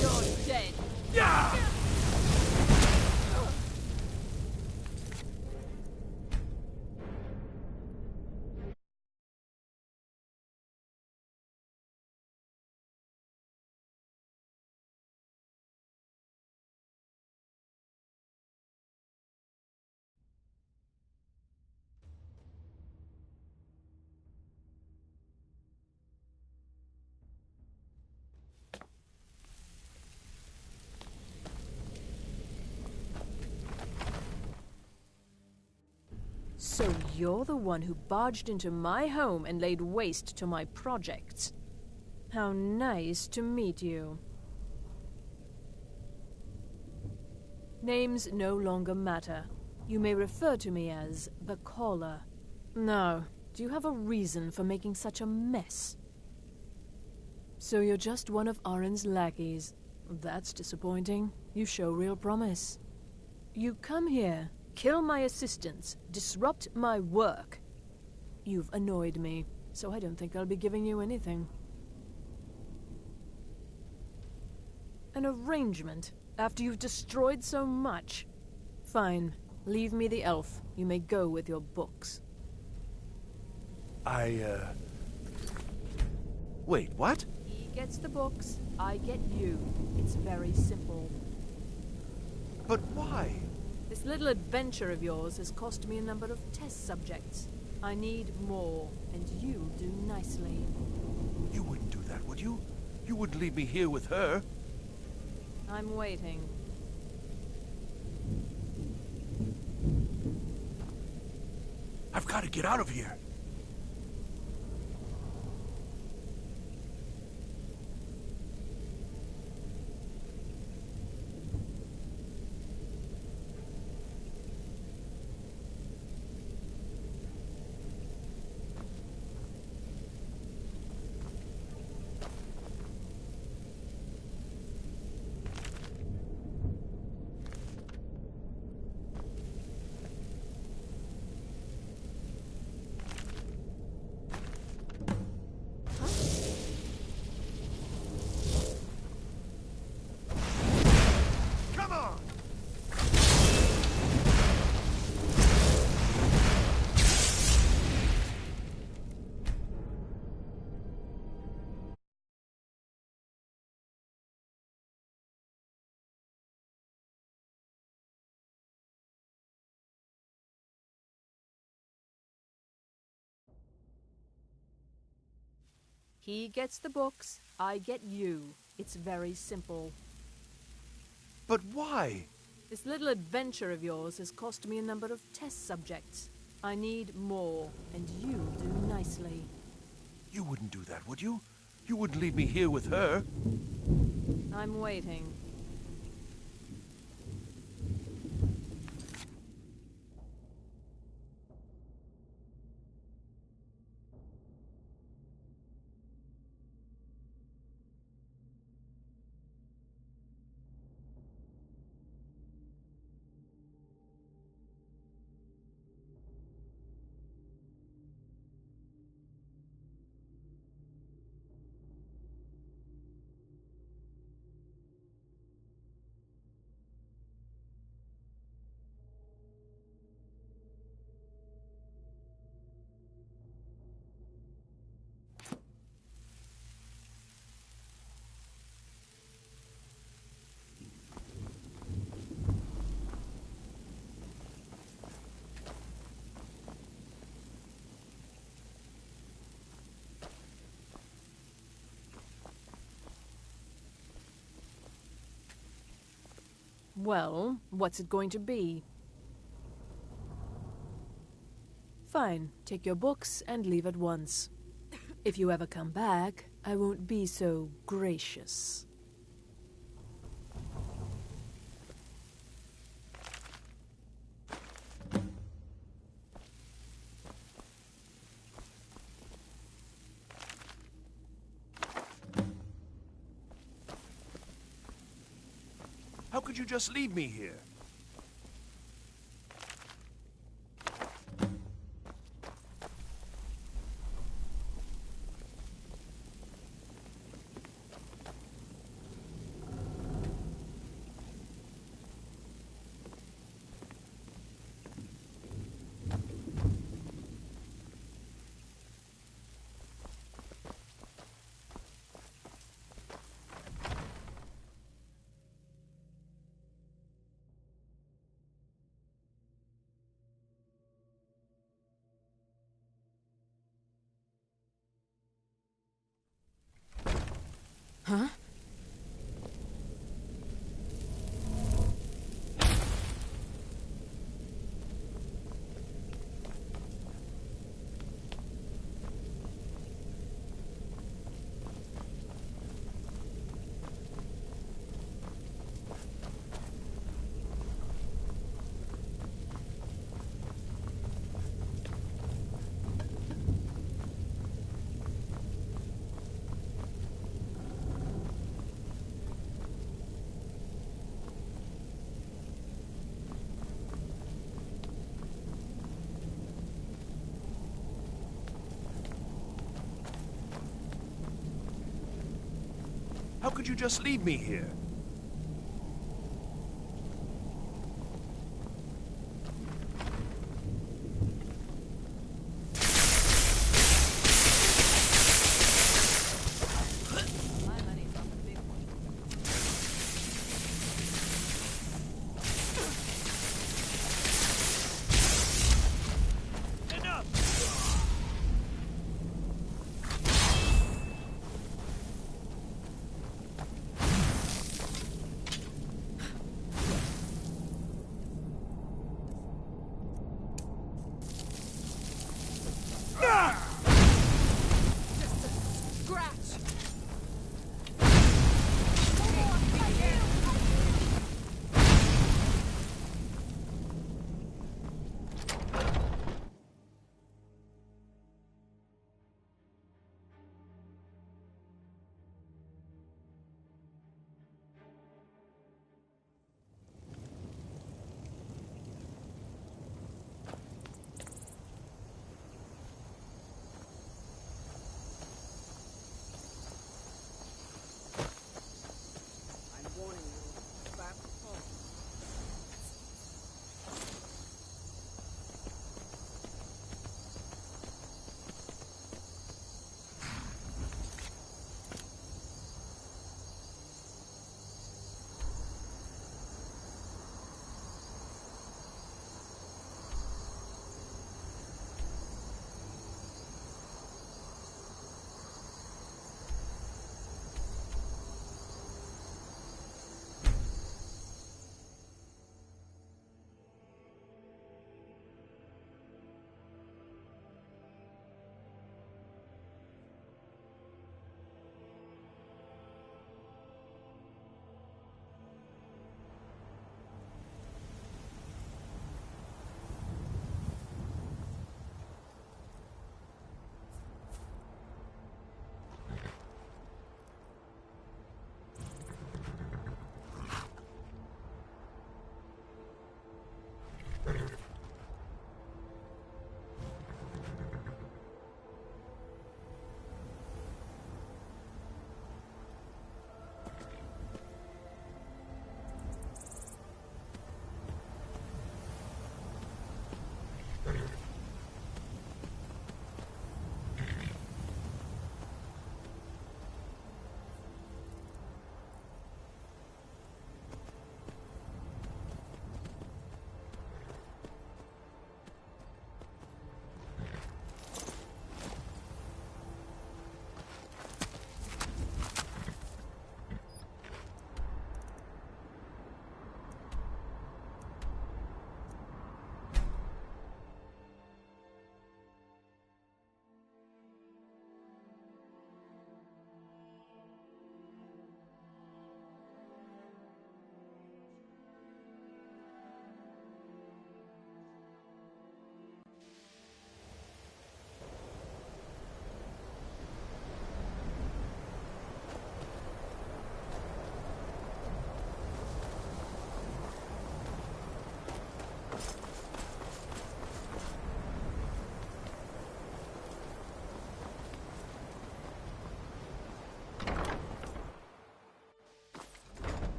You're dead. Yeah! So you're the one who barged into my home and laid waste to my projects. How nice to meet you. Names no longer matter. You may refer to me as the Caller. Now, do you have a reason for making such a mess? So you're just one of Arin's lackeys. That's disappointing. You show real promise. You come here, kill my assistants, disrupt my work. You've annoyed me, so I don't think I'll be giving you anything. An arrangement, after you've destroyed so much? Fine. Leave me the elf. You may go with your books. Wait, what? He gets the books, I get you. It's very simple. But why? This little adventure of yours has cost me a number of test subjects. I need more, and you do nicely. You wouldn't do that, would you? You wouldn't leave me here with her. I'm waiting. I've got to get out of here. He gets the books, I get you. It's very simple. But why? This little adventure of yours has cost me a number of test subjects. I need more, and you do nicely. You wouldn't do that, would you? You wouldn't leave me here with her. I'm waiting. Well, what's it going to be? Fine, take your books and leave at once. If you ever come back, I won't be so gracious. How could you just leave me here? Huh? could you just leave me here?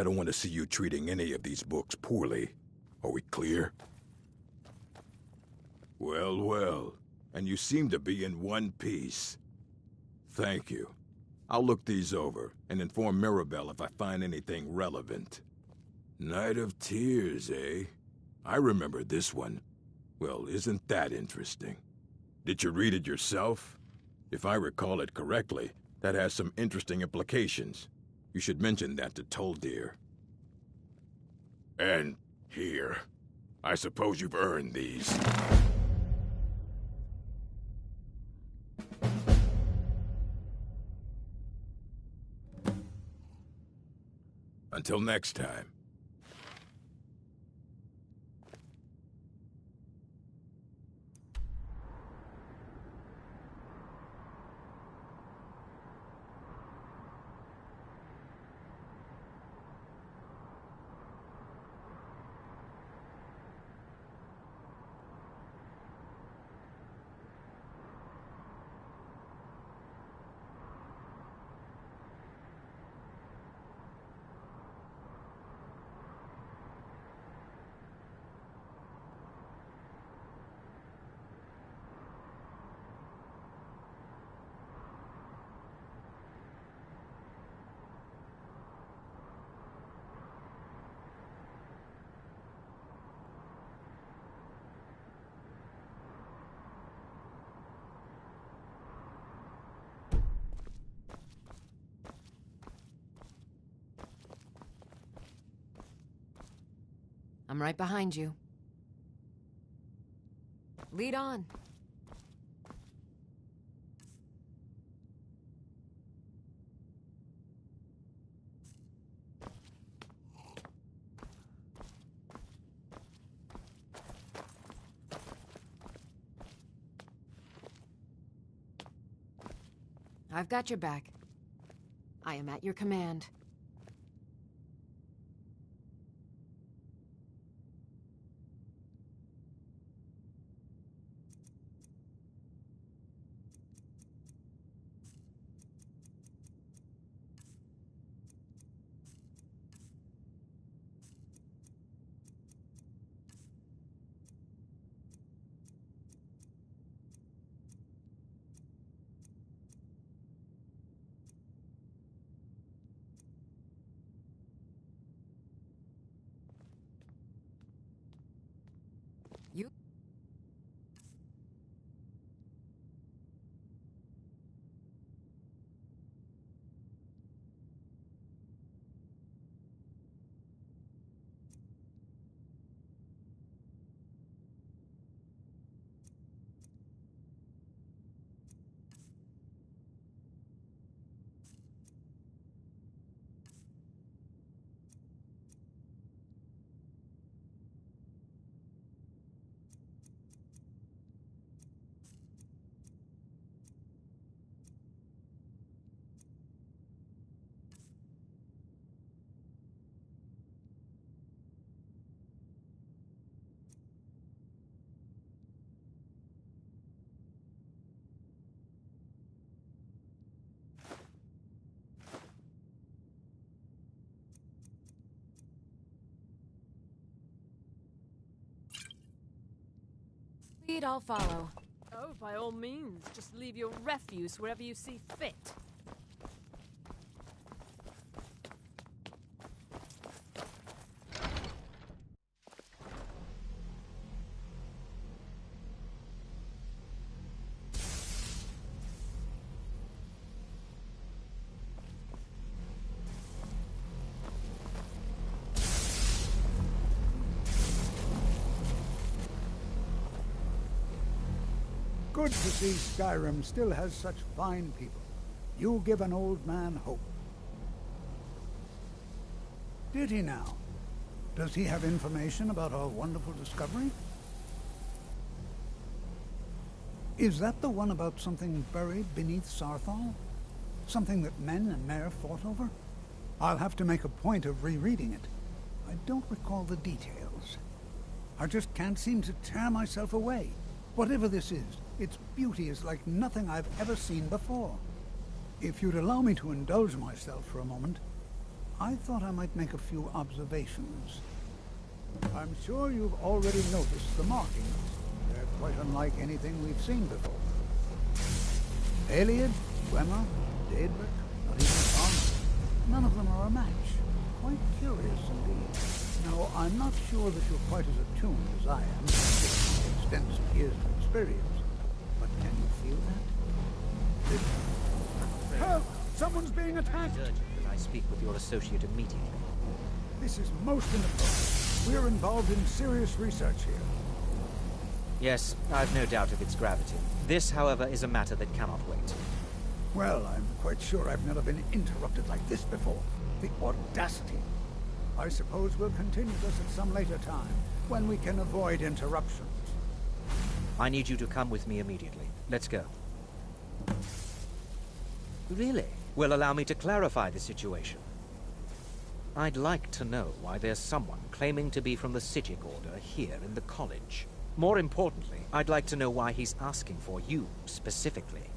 I don't want to see you treating any of these books poorly. Are we clear? Well, well. And you seem to be in one piece. Thank you. I'll look these over and inform Mirabelle if I find anything relevant. Night of Tears, eh? I remember this one. Well, isn't that interesting? Did you read it yourself? If I recall it correctly, that has some interesting implications. You should mention that to Toldir. And here. I suppose you've earned these. Until next time. I'm right behind you. Lead on. I've got your back. I am at your command. You... Lead, I'll follow. Oh, by all means, just leave your refuse wherever you see fit. Good to see Skyrim still has such fine people. You give an old man hope. Did he now? Does he have information about our wonderful discovery? Is that the one about something buried beneath Sarthal? Something that men and Mare fought over? I'll have to make a point of rereading it. I don't recall the details. I just can't seem to tear myself away. Whatever this is, its beauty is like nothing I've ever seen before. If you'd allow me to indulge myself for a moment, I thought I might make a few observations. I'm sure you've already noticed the markings. They're quite unlike anything we've seen before. Aliad, Dwemer, Daedric, not even Armor. None of them are a match. Quite curious indeed. Now, I'm not sure that you're quite as attuned as I am, with extensive years of experience, but can you feel that? Help! Someone's being attacked! It is urgent that I speak with your associate immediately. This is most inappropriate. We're involved in serious research here. Yes, I've no doubt of its gravity. This, however, is a matter that cannot wait. Well, I'm quite sure I've never been interrupted like this before. The audacity. I suppose we'll continue this at some later time, when we can avoid interruptions. I need you to come with me immediately. Let's go. Really? Well, allow me to clarify the situation. I'd like to know why there's someone claiming to be from the Psijic Order here in the college. More importantly, I'd like to know why he's asking for you, specifically.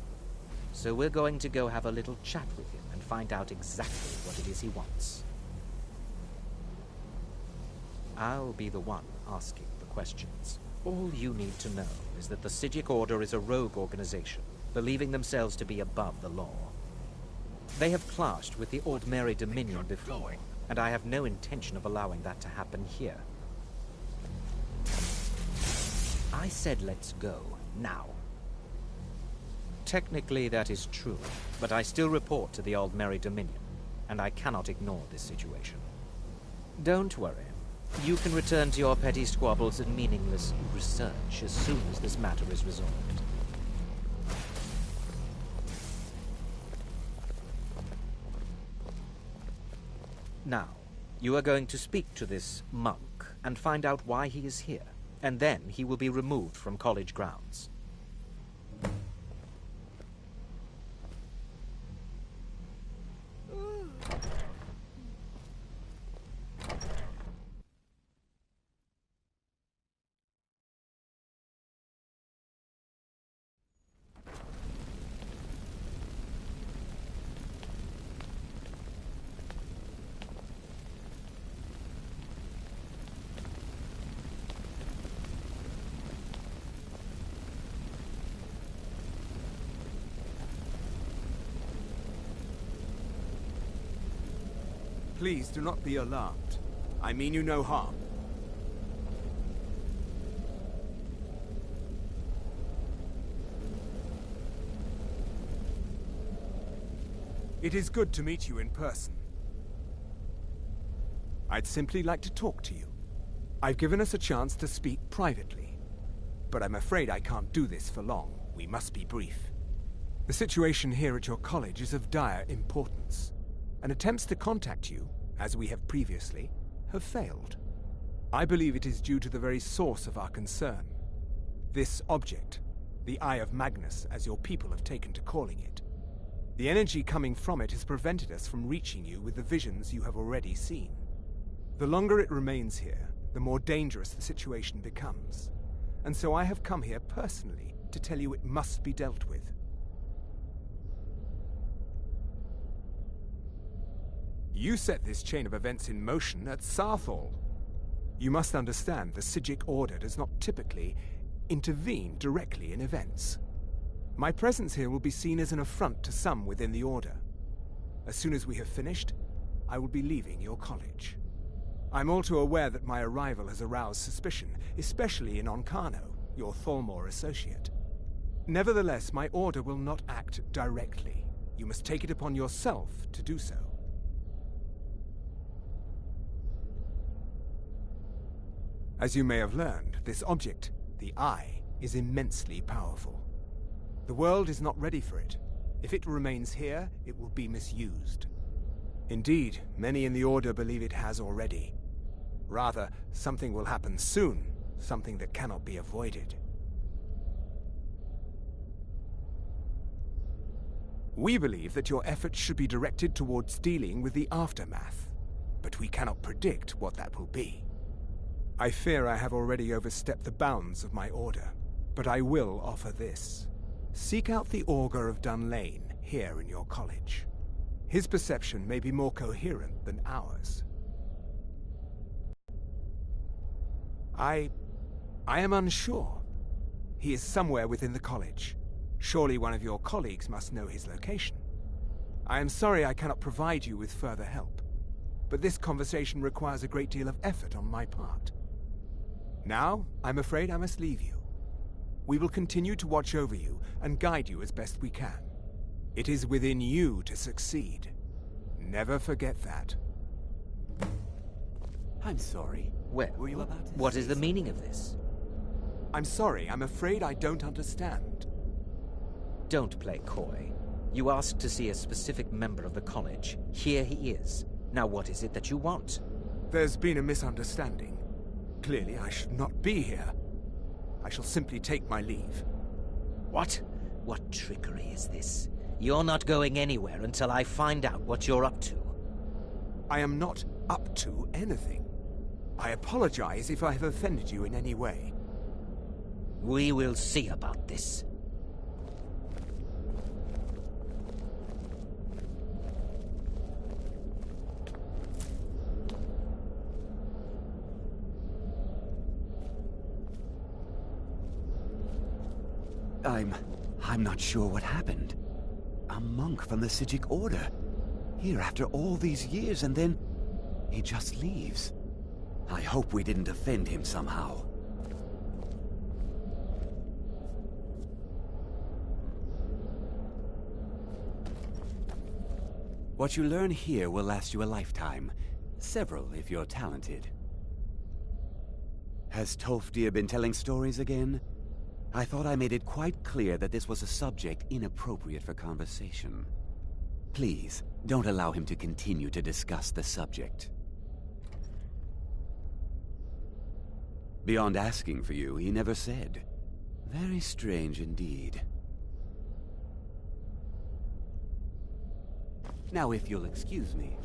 So we're going to go have a little chat with him and find out exactly what it is he wants. I'll be the one asking the questions. All you need to know is that the Psijic Order is a rogue organization, believing themselves to be above the law. They have clashed with the Ordinary Dominion before, and I have no intention of allowing that to happen here. I said let's go, now. Technically that is true, but I still report to the Aldmeri Dominion, and I cannot ignore this situation. Don't worry. You can return to your petty squabbles and meaningless research as soon as this matter is resolved. Now, you are going to speak to this monk and find out why he is here, and then he will be removed from college grounds. Please do not be alarmed. I mean you no harm. It is good to meet you in person. I'd simply like to talk to you. I've given us a chance to speak privately, but I'm afraid I can't do this for long. We must be brief. The situation here at your college is of dire importance, and attempts to contact you, as we have previously, have failed. I believe it is due to the very source of our concern. This object, the Eye of Magnus, as your people have taken to calling it. The energy coming from it has prevented us from reaching you with the visions you have already seen. The longer it remains here, the more dangerous the situation becomes. And so I have come here personally to tell you it must be dealt with. You set this chain of events in motion at Sarthal. You must understand the Psijic Order does not typically intervene directly in events. My presence here will be seen as an affront to some within the Order. As soon as we have finished, I will be leaving your college. I'm all too aware that my arrival has aroused suspicion, especially in Onkano, your Thalmor associate. Nevertheless, my Order will not act directly. You must take it upon yourself to do so. As you may have learned, this object, the Eye, is immensely powerful. The world is not ready for it. If it remains here, it will be misused. Indeed, many in the Order believe it has already. Rather, something will happen soon, something that cannot be avoided. We believe that your efforts should be directed towards dealing with the aftermath, but we cannot predict what that will be. I fear I have already overstepped the bounds of my Order, but I will offer this. Seek out the Augur of Dunlane here in your college. His perception may be more coherent than ours. I am unsure. He is somewhere within the college. Surely one of your colleagues must know his location. I am sorry I cannot provide you with further help, but this conversation requires a great deal of effort on my part. Now, I'm afraid I must leave you. We will continue to watch over you and guide you as best we can. It is within you to succeed. Never forget that. I'm sorry. Well, Were you about to what say is the something? meaning of this? I'm sorry, I'm afraid I don't understand. Don't play coy. You asked to see a specific member of the college. Here he is. Now what is it that you want? There's been a misunderstanding. Clearly, I should not be here. I shall simply take my leave. What? What trickery is this? You're not going anywhere until I find out what you're up to. I am not up to anything. I apologize if I have offended you in any way. We will see about this. I'm not sure what happened. A monk from the Sijic Order. Here after all these years, and then he just leaves. I hope we didn't offend him somehow. What you learn here will last you a lifetime. Several, if you're talented. Has Tolfdir been telling stories again? I thought I made it quite clear that this was a subject inappropriate for conversation. Please, don't allow him to continue to discuss the subject. Beyond asking for you, he never said. Very strange indeed. Now, if you'll excuse me.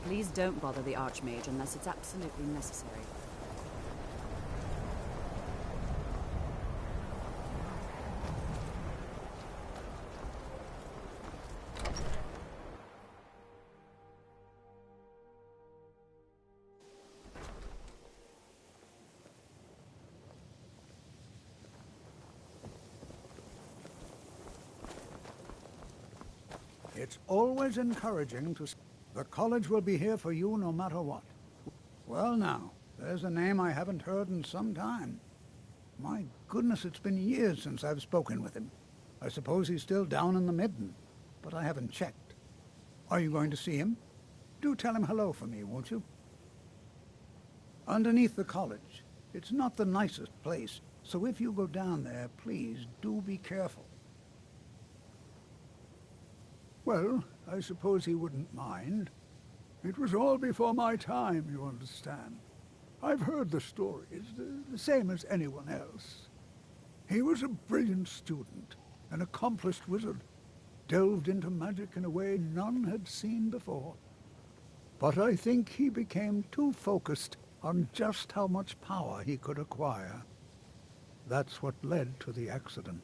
Please don't bother the Archmage unless it's absolutely necessary. It's always encouraging to... The college will be here for you no matter what. Well now, there's a name I haven't heard in some time. My goodness, it's been years since I've spoken with him. I suppose he's still down in the Midden, but I haven't checked. Are you going to see him? Do tell him hello for me, won't you? Underneath the college. It's not the nicest place, so if you go down there, please do be careful. Well, I suppose he wouldn't mind. It was all before my time, you understand. I've heard the stories, the same as anyone else. He was a brilliant student, an accomplished wizard, delved into magic in a way none had seen before. But I think he became too focused on just how much power he could acquire. That's what led to the accident.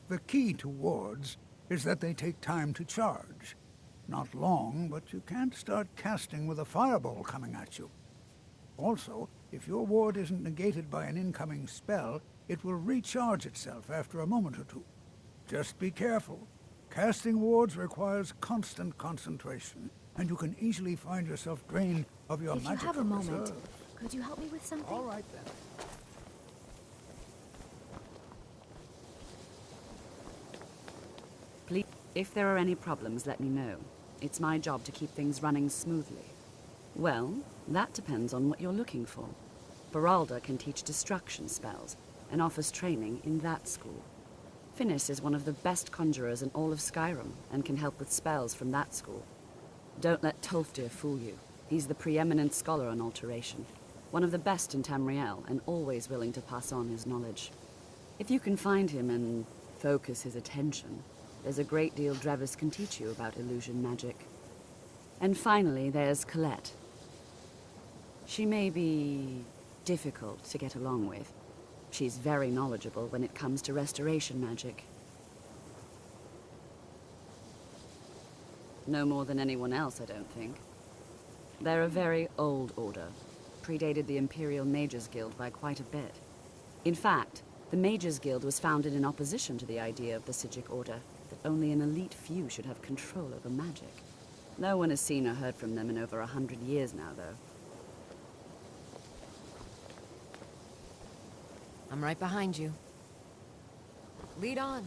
The key to wards is that they take time to charge. Not long, but you can't start casting with a fireball coming at you. Also, if your ward isn't negated by an incoming spell, it will recharge itself after a moment or two. Just be careful. Casting wards requires constant concentration, and you can easily find yourself drained of your magical If you have a moment, reserves. could you help me with something? All right then. Please, if there are any problems, let me know. It's my job to keep things running smoothly. Well, that depends on what you're looking for. Beralda can teach destruction spells and offers training in that school. Finis is one of the best conjurers in all of Skyrim and can help with spells from that school. Don't let Tolfdir fool you. He's the preeminent scholar on alteration. One of the best in Tamriel, and always willing to pass on his knowledge. If you can find him and focus his attention, there's a great deal Drevis can teach you about illusion magic. And finally, there's Colette. She may be difficult to get along with. She's very knowledgeable when it comes to restoration magic. No more than anyone else, I don't think. They're a very old order. Predated the Imperial Mages Guild by quite a bit. In fact, the Mages Guild was founded in opposition to the idea of the Psijic Order, that only an elite few should have control over magic. No one has seen or heard from them in over 100 years now, though. I'm right behind you. Lead on.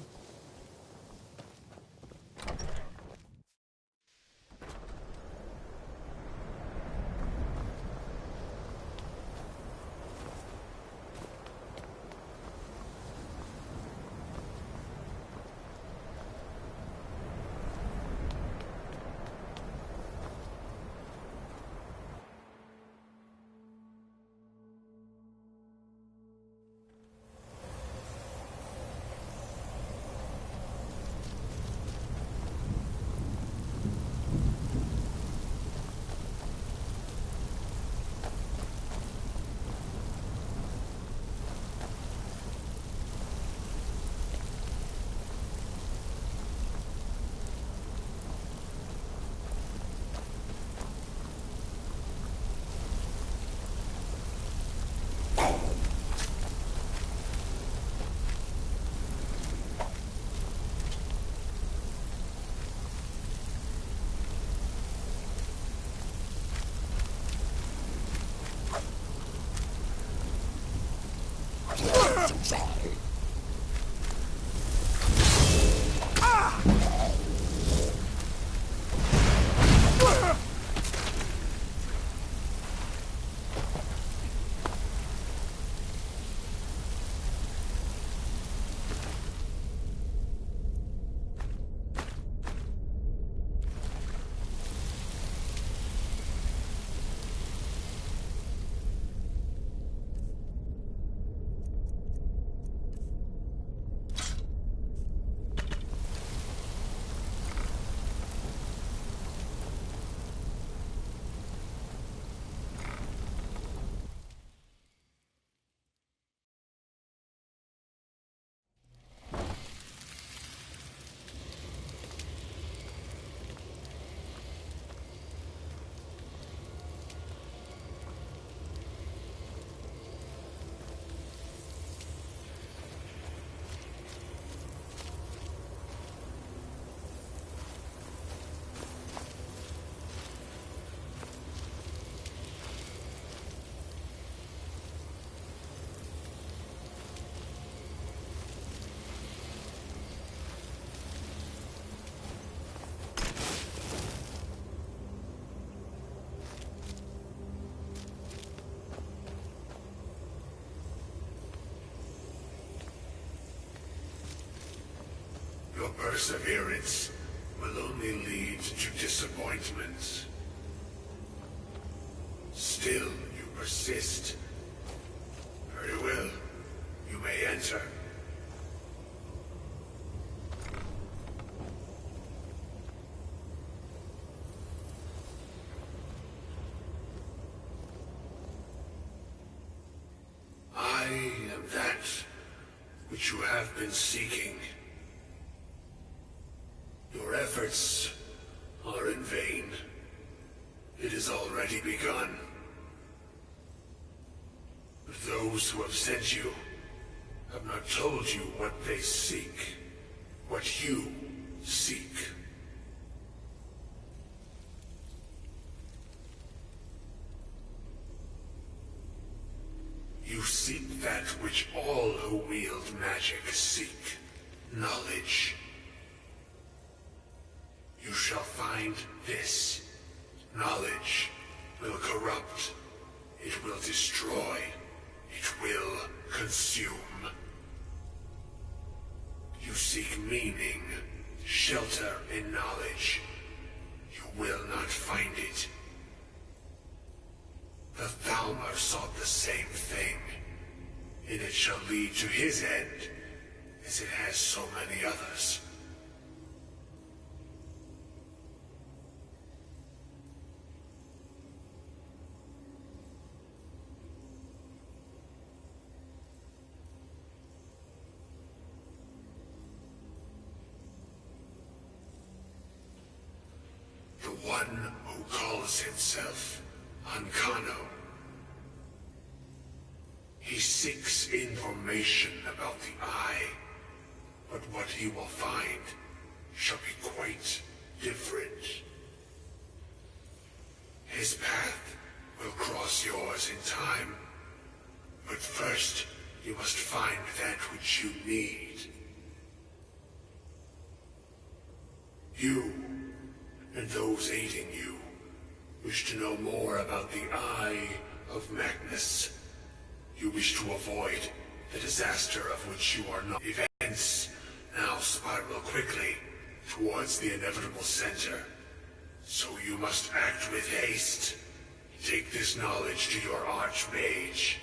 Your perseverance will only lead to disappointment. Still, you persist. Very well. You may enter. I am that which you have been seeking. Your efforts are in vain. It has already begun. But those who have sent you have not told you what they seek, what you seek. You seek that which all who wield magic seek, knowledge. You shall find this. Knowledge will corrupt. It will destroy. It will consume. You seek meaning, shelter in knowledge. You will not find it. The Thalmor sought the same thing, and it shall lead to his end, as it has so many others. The one who calls himself Ancano. He seeks information about the Eye, but what he will find shall be quite different. His path will cross yours in time, but first you must find that which you need. You, and those aiding you, wish to know more about the Eye of Magnus. You wish to avoid the disaster of which you are not. Events now spiral quickly towards the inevitable center. So you must act with haste. Take this knowledge to your Archmage.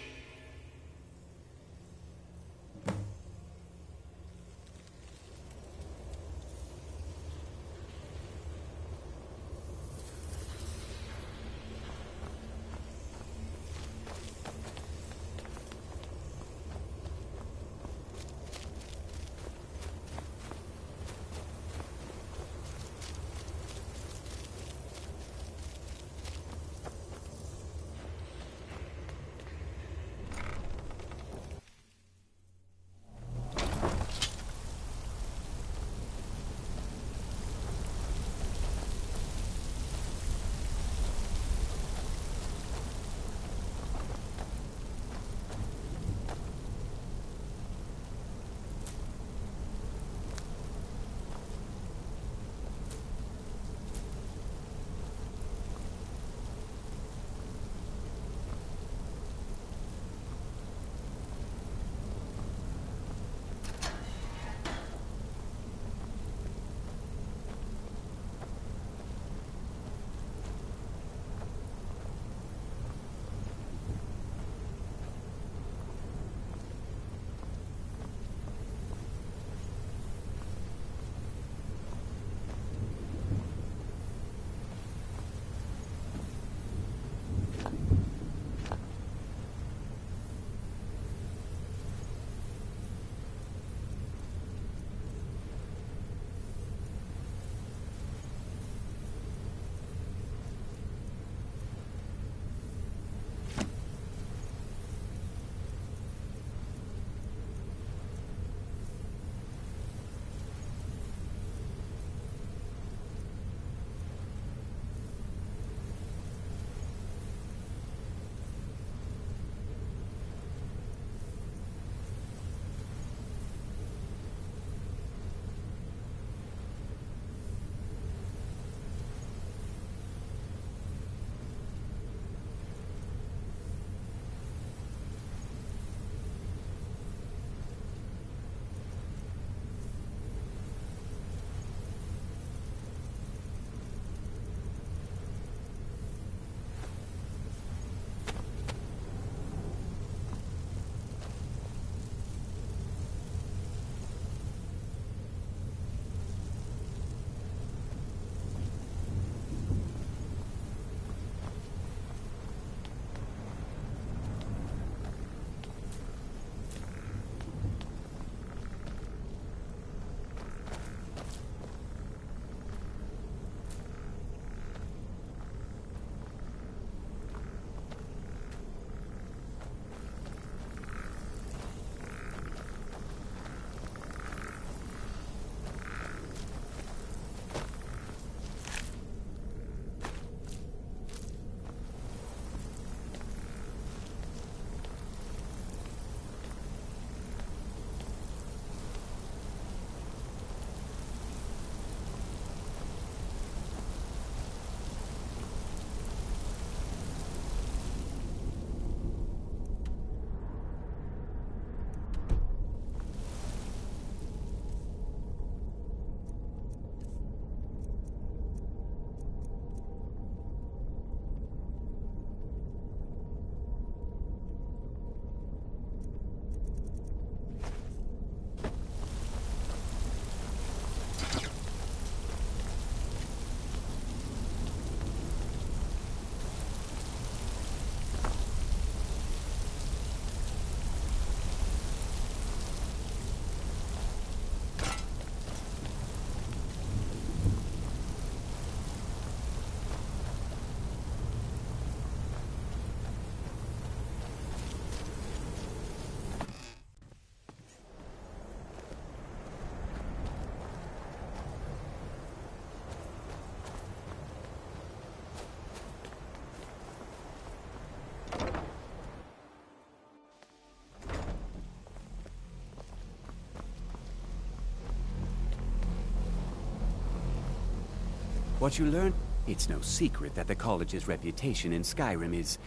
What you learn, it's no secret that the college's reputation in Skyrim is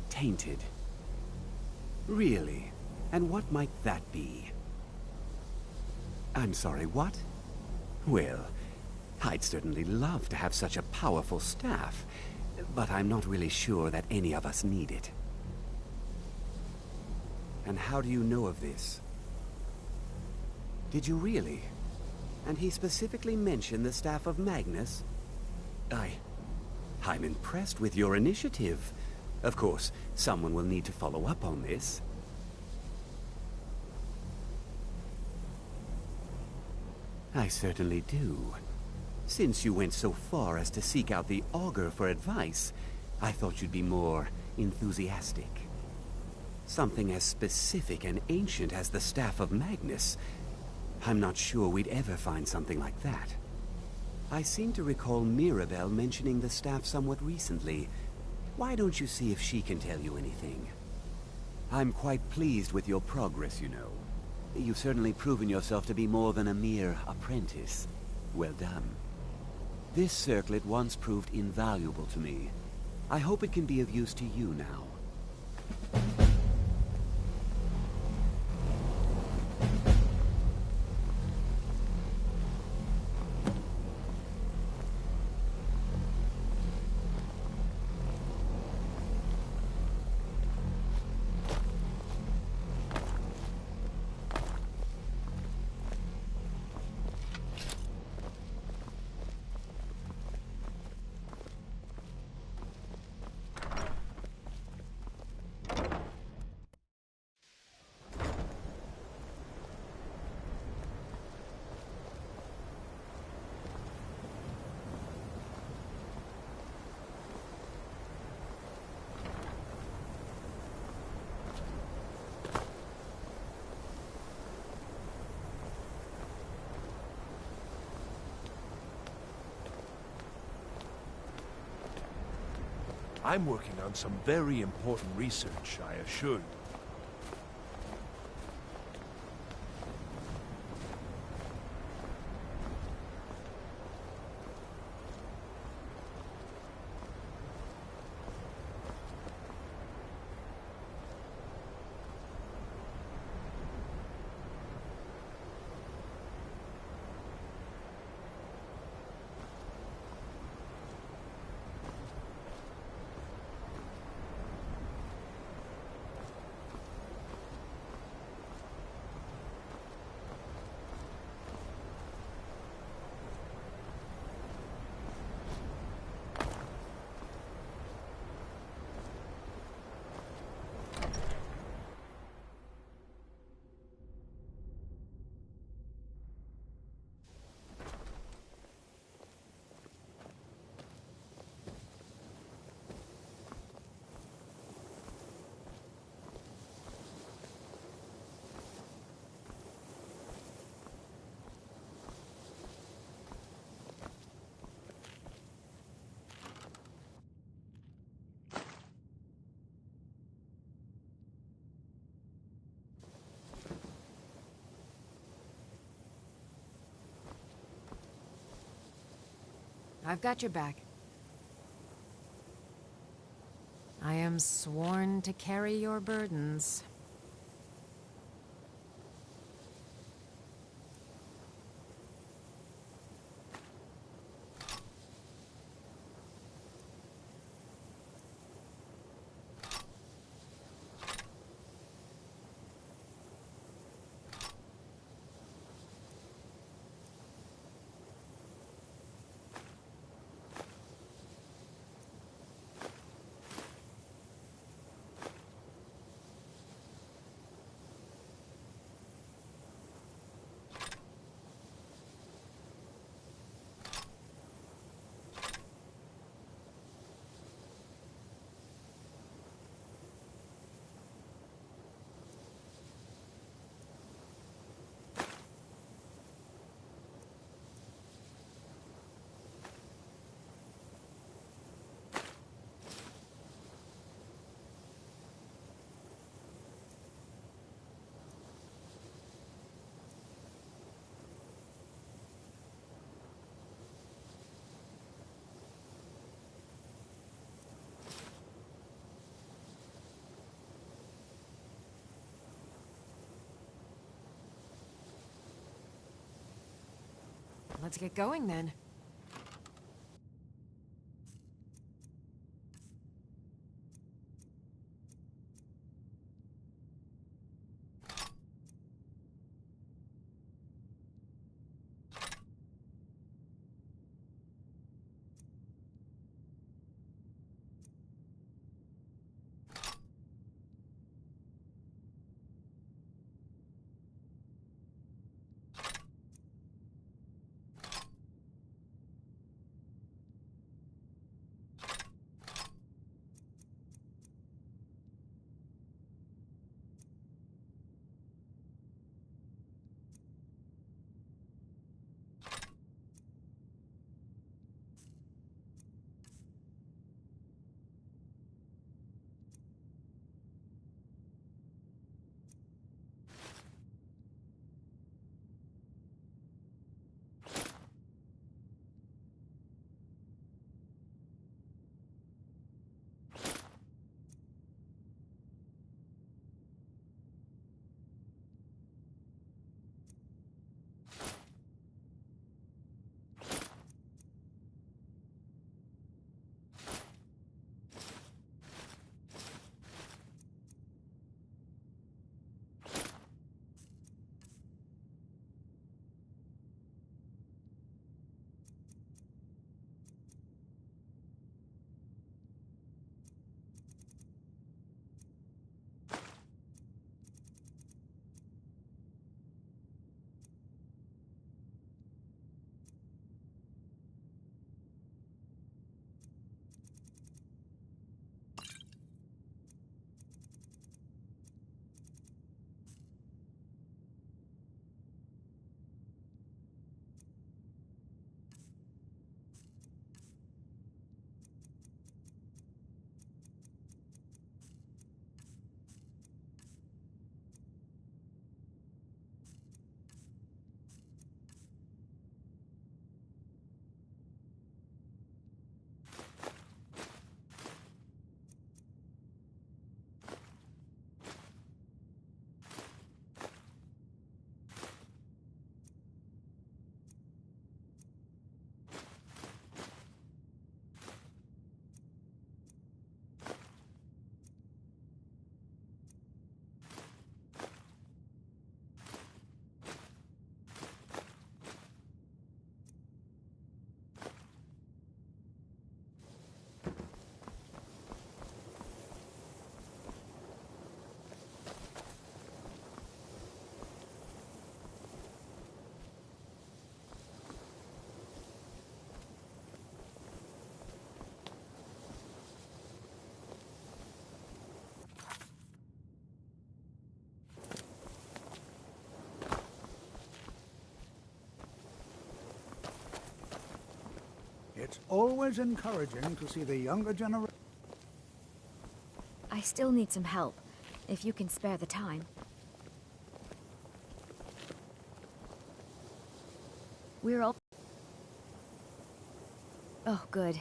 tainted. Really? And what might that be? I'm sorry, what? Well, I'd certainly love to have such a powerful staff, but I'm not really sure that any of us need it. And how do you know of this? Did you really? And he specifically mentioned the staff of Magnus? I'm impressed with your initiative. Of course, someone will need to follow up on this. I certainly do. Since you went so far as to seek out the Augur for advice, I thought you'd be more enthusiastic. Something as specific and ancient as the Staff of Magnus. I'm not sure we'd ever find something like that. I seem to recall Mirabelle mentioning the staff somewhat recently. Why don't you see if she can tell you anything? I'm quite pleased with your progress, you know. You've certainly proven yourself to be more than a mere apprentice. Well done. This circlet once proved invaluable to me. I hope it can be of use to you now. I'm working on some very important research, I assure you. I've got your back. I am sworn to carry your burdens. Let's get going then. It's always encouraging to see the younger generation. I still need some help, if you can spare the time. We're all... Oh, good.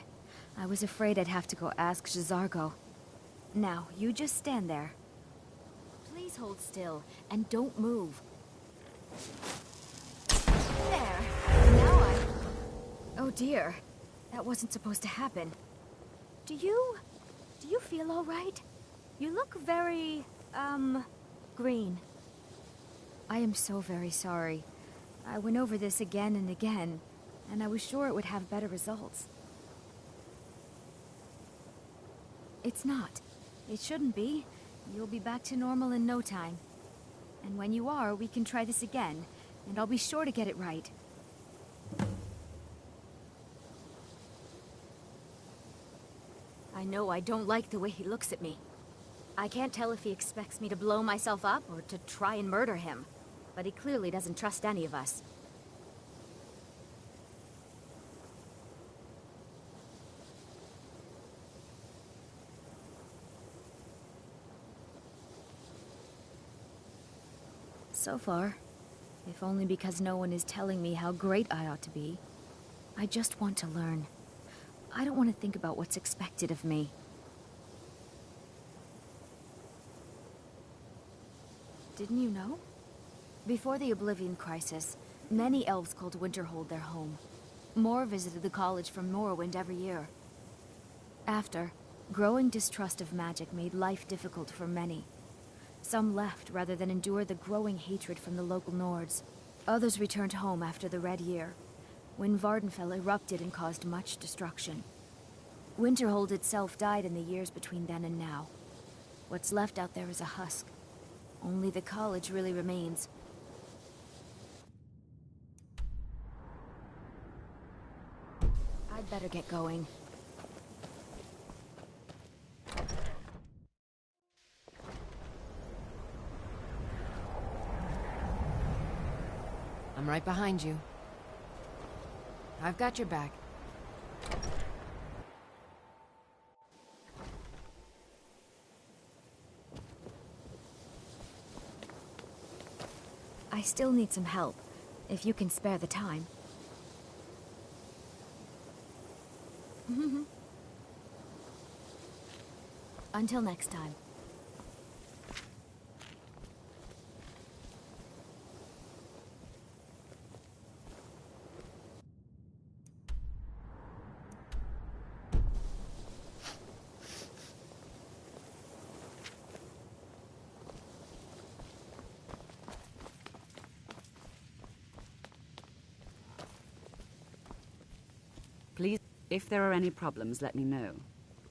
I was afraid I'd have to go ask J'zargo. Now, you just stand there. Please hold still, and don't move. There. Now Oh dear. That wasn't supposed to happen. Do you feel all right? You look very, green. I am so very sorry. I went over this again and again, and I was sure it would have better results. It's not. It shouldn't be. You'll be back to normal in no time. And when you are, we can try this again, and I'll be sure to get it right. I know I don't like the way he looks at me. I can't tell if he expects me to blow myself up or to try and murder him, but he clearly doesn't trust any of us. So far, if only because no one is telling me how great I ought to be. I just want to learn. I don't want to think about what's expected of me. Didn't you know? Before the Oblivion Crisis, Many elves called Winterhold their home. More visited the college from Morrowind every year. After, growing distrust of magic made life difficult for many. Some left rather than endure the growing hatred from the local Nords. Others returned home after the Red Year, when Vardenfell erupted and caused much destruction. Winterhold itself died in the years between then and now. What's left out there is a husk. Only the college really remains. I'd better get going. I'm right behind you. I've got your back. I still need some help, if you can spare the time. Until next time. Please, if there are any problems, let me know.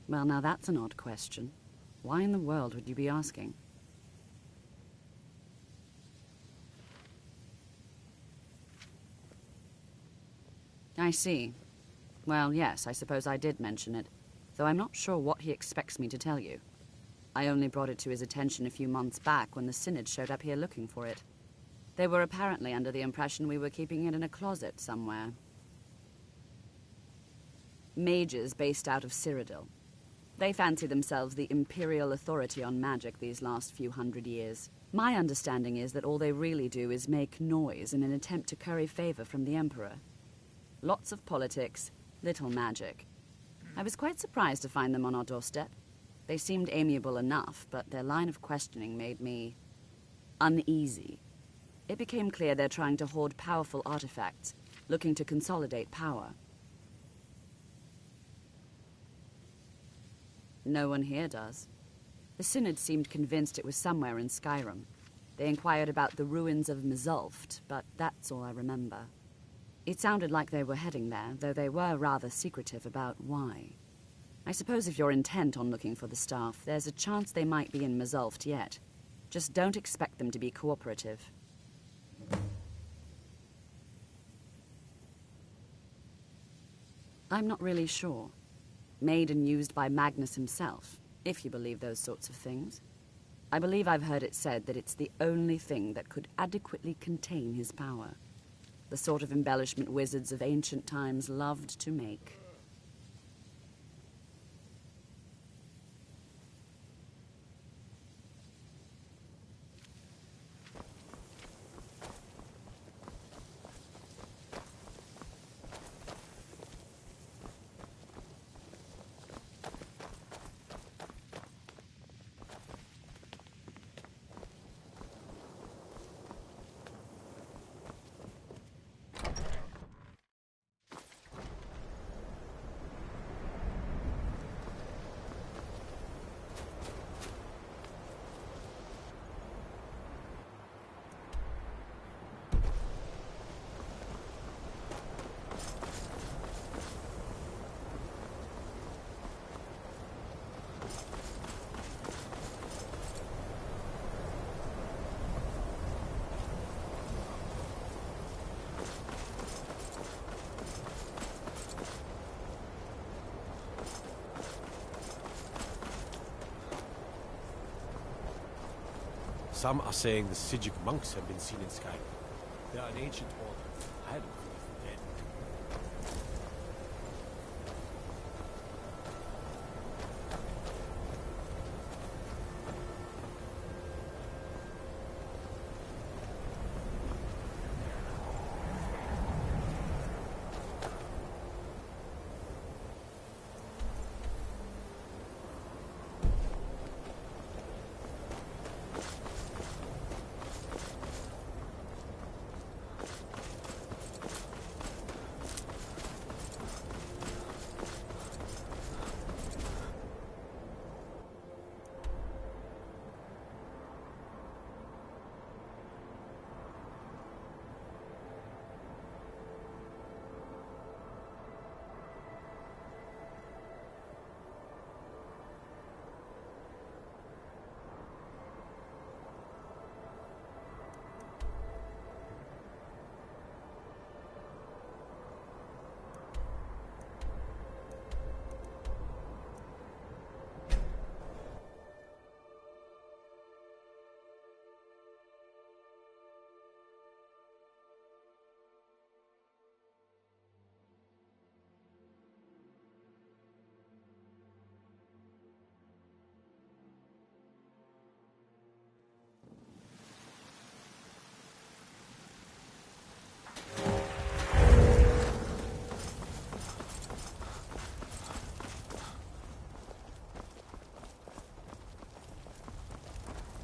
Well, now that's an odd question. Why in the world would you be asking? I see. Well, yes, I suppose I did mention it, though I'm not sure what he expects me to tell you. I only brought it to his attention a few months back when the Synod showed up here looking for it. They were apparently under the impression we were keeping it in a closet somewhere. Mages based out of Cyrodiil. They fancy themselves the imperial authority on magic these last few hundred years. My understanding is that all they really do is make noise in an attempt to curry favor from the Emperor. Lots of politics, little magic. I was quite surprised to find them on our doorstep. They seemed amiable enough, but their line of questioning made me uneasy. It became clear they're trying to hoard powerful artifacts, looking to consolidate power. No one here does. The Synod seemed convinced it was somewhere in Skyrim. They inquired about the ruins of Mzulft, but that's all I remember. It sounded like they were heading there, though they were rather secretive about why. I suppose if you're intent on looking for the staff, there's a chance they might be in Mzulft yet. Just don't expect them to be cooperative. I'm not really sure. Made and used by Magnus himself, if you believe those sorts of things. I believe I've heard it said that it's the only thing that could adequately contain his power. The sort of embellishment wizards of ancient times loved to make. Some are saying the Sijic monks have been seen in Skyrim. They are an ancient order. I don't know if they're dead.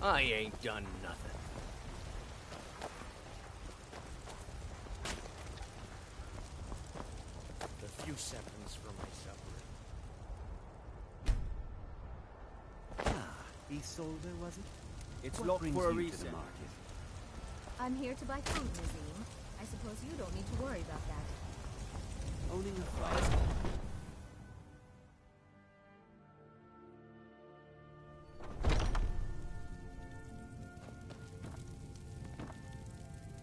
I ain't done nothing. A few seconds for my supper. Ah, Isolde, was it? It's What locked brings for a you to reason. the market? I'm here to buy food, Nazim. I suppose you don't need to worry about that. Owning a farm.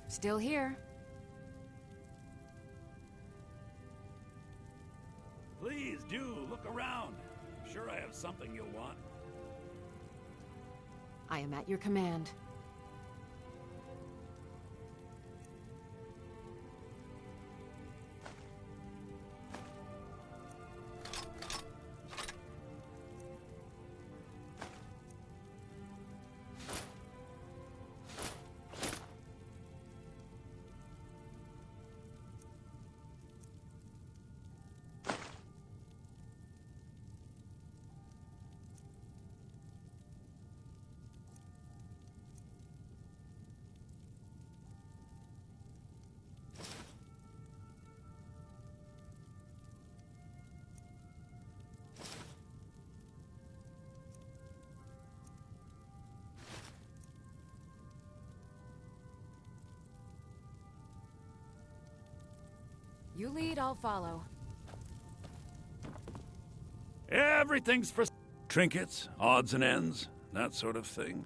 Still here. Please do look around. I'm sure I have something you'll want. I am at your command. You lead, I'll follow. Everything's for trinkets, odds and ends, that sort of thing.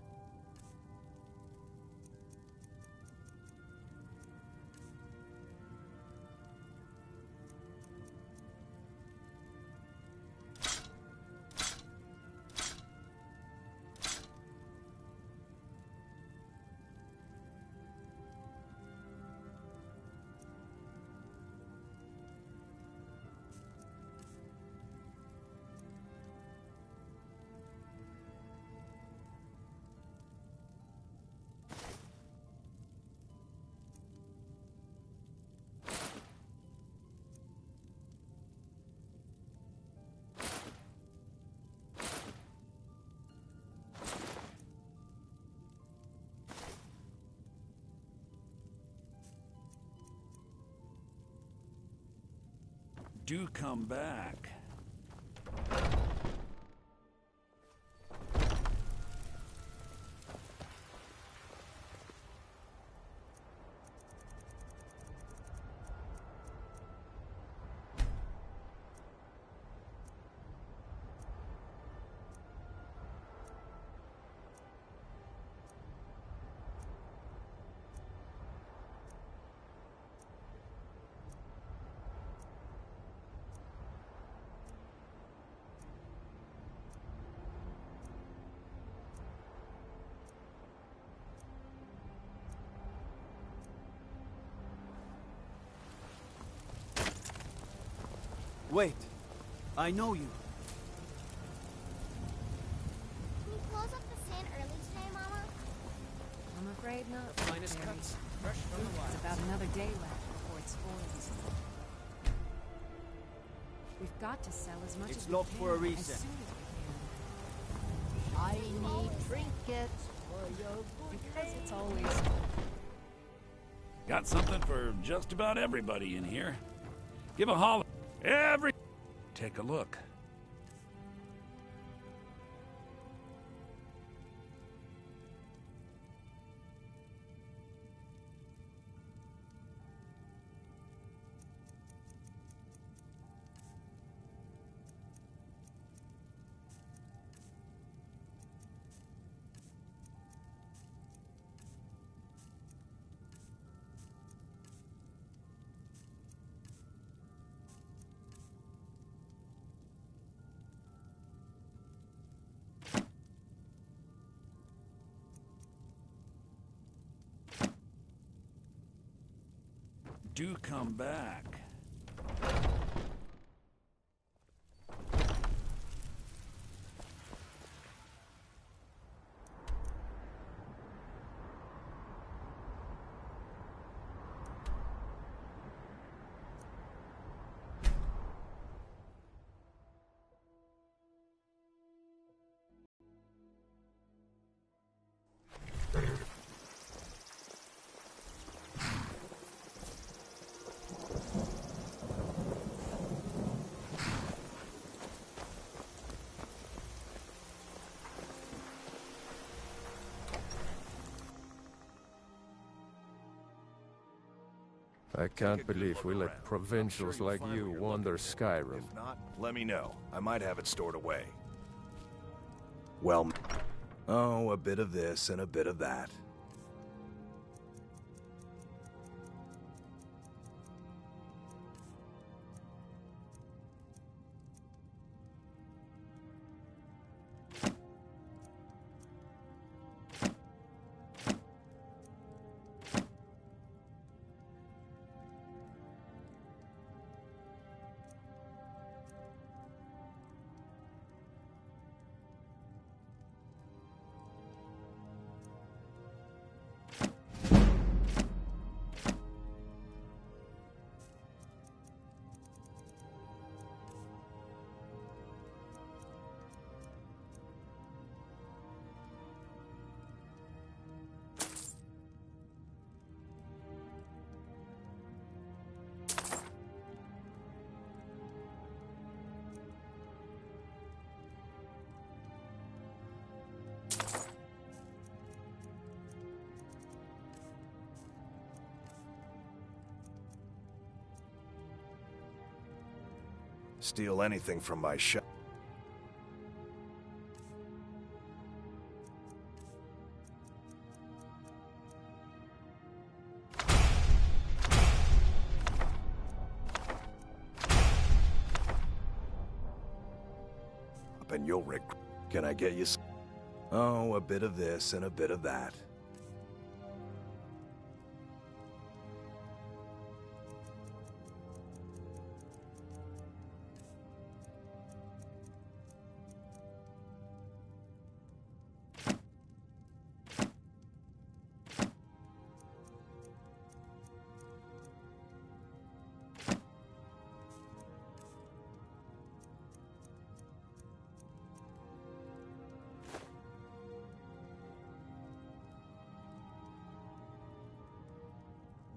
Do come back. Wait. I know you. Can you close up the sand early today, Mama? I'm afraid not. Finest Barry. cuts, fresh from the wild. It's about another day left before it spoils. We've got to sell as much It's as locked we for a can reason. as soon as we can. I need trinkets for your Because it's always... Got something for just about everybody in here. Give a holler. Take a look. Do come back. I can't believe we let provincials like you wander Skyrim. If not, let me know. I might have it stored away. Well, oh, a bit of this and a bit of that. Steal anything from my shop. And you'll Can I get you Oh, a bit of this and a bit of that.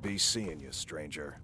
Be seeing you, stranger.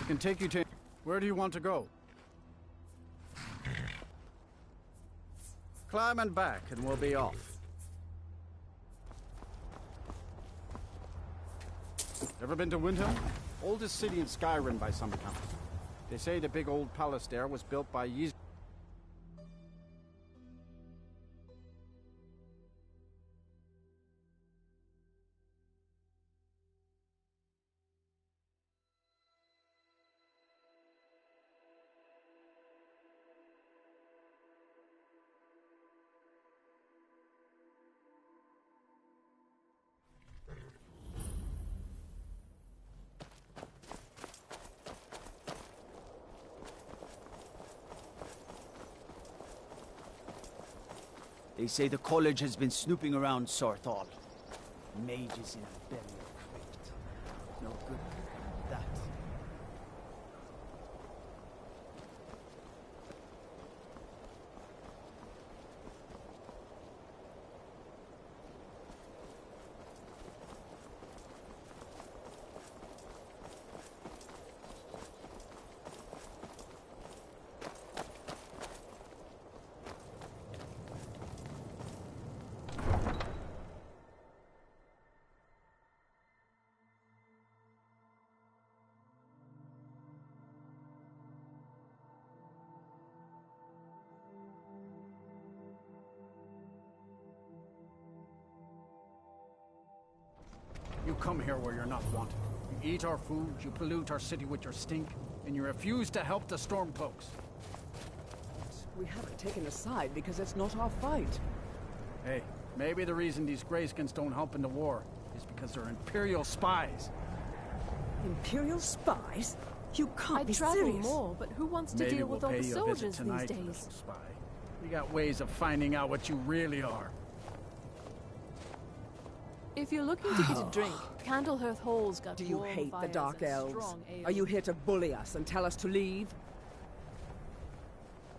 I can take you to... Where do you want to go? Climb and back, and we'll be off. Ever been to Windhelm? Oldest city in Skyrim by some account. They say the big old palace there was built by Ys... They say the college has been snooping around Sorthal. Mages in a burial crypt. No good that. You come here where you're not wanted. You eat our food, you pollute our city with your stink, and you refuse to help the Stormcloaks. We haven't taken a side because it's not our fight. Hey, maybe the reason these Greyskins don't help in the war is because they're Imperial spies. Imperial spies? You can't I'd be travel serious. more, but who wants to Maybe deal we'll with all pay the you a visit soldiers these tonight, days? little spy. We got ways of finding out what you really are. If you're looking to get a drink, Candlehearth Hall's got Do you warm hate the fires Dark and Elves? strong ale. Are you here to bully us and tell us to leave?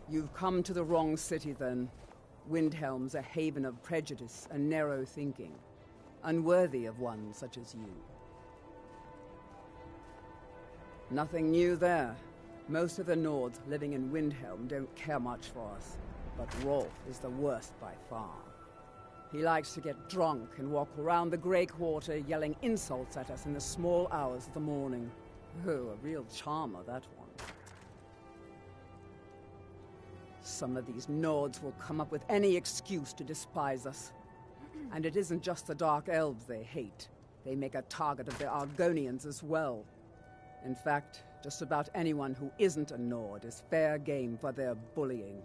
You've come to the wrong city, then. Windhelm's a haven of prejudice and narrow thinking, unworthy of one such as you. Nothing new there. Most of the Nords living in Windhelm don't care much for us, but Rolf is the worst by far. He likes to get drunk and walk around the Grey Quarter yelling insults at us in the small hours of the morning. Oh, a real charmer, that one. Some of these Nords will come up with any excuse to despise us. And it isn't just the Dark Elves they hate. They make a target of the Argonians as well. In fact, just about anyone who isn't a Nord is fair game for their bullying.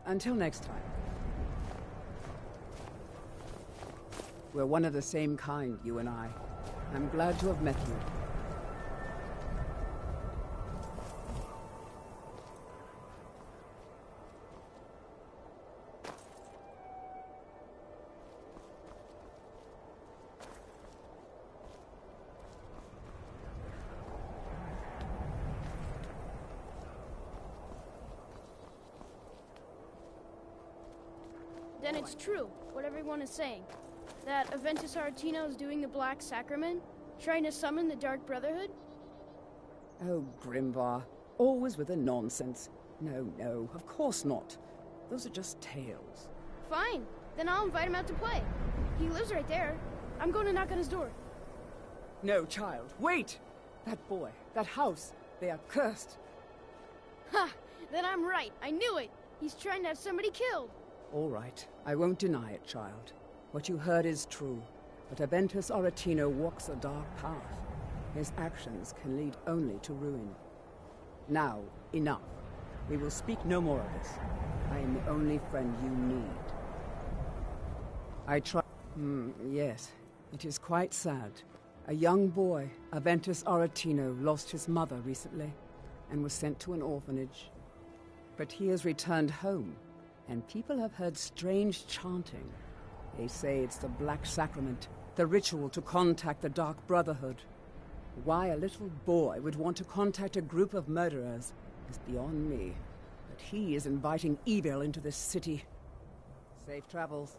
Until next time. We're one of the same kind, you and I. I'm glad to have met you. Then it's true, what everyone is saying. That Aventus Aretino is doing the Black Sacrament, trying to summon the Dark Brotherhood? Oh, Grimvar. Always with the nonsense. No, no, of course not. Those are just tales. Fine, then I'll invite him out to play. He lives right there. I'm going to knock on his door. No, child, wait! That boy, that house, they are cursed. Ha! Then I'm right, I knew it! He's trying to have somebody killed! All right, I won't deny it, child. What you heard is true, but Aventus Aretino walks a dark path. His actions can lead only to ruin. Now, enough. We will speak no more of this. I am the only friend you need. I try... yes, it is quite sad. A young boy, Aventus Aretino, lost his mother recently and was sent to an orphanage. But he has returned home, and people have heard strange chanting. They say it's the Black Sacrament, the ritual to contact the Dark Brotherhood. Why a little boy would want to contact a group of murderers is beyond me. But he is inviting evil into this city. Safe travels.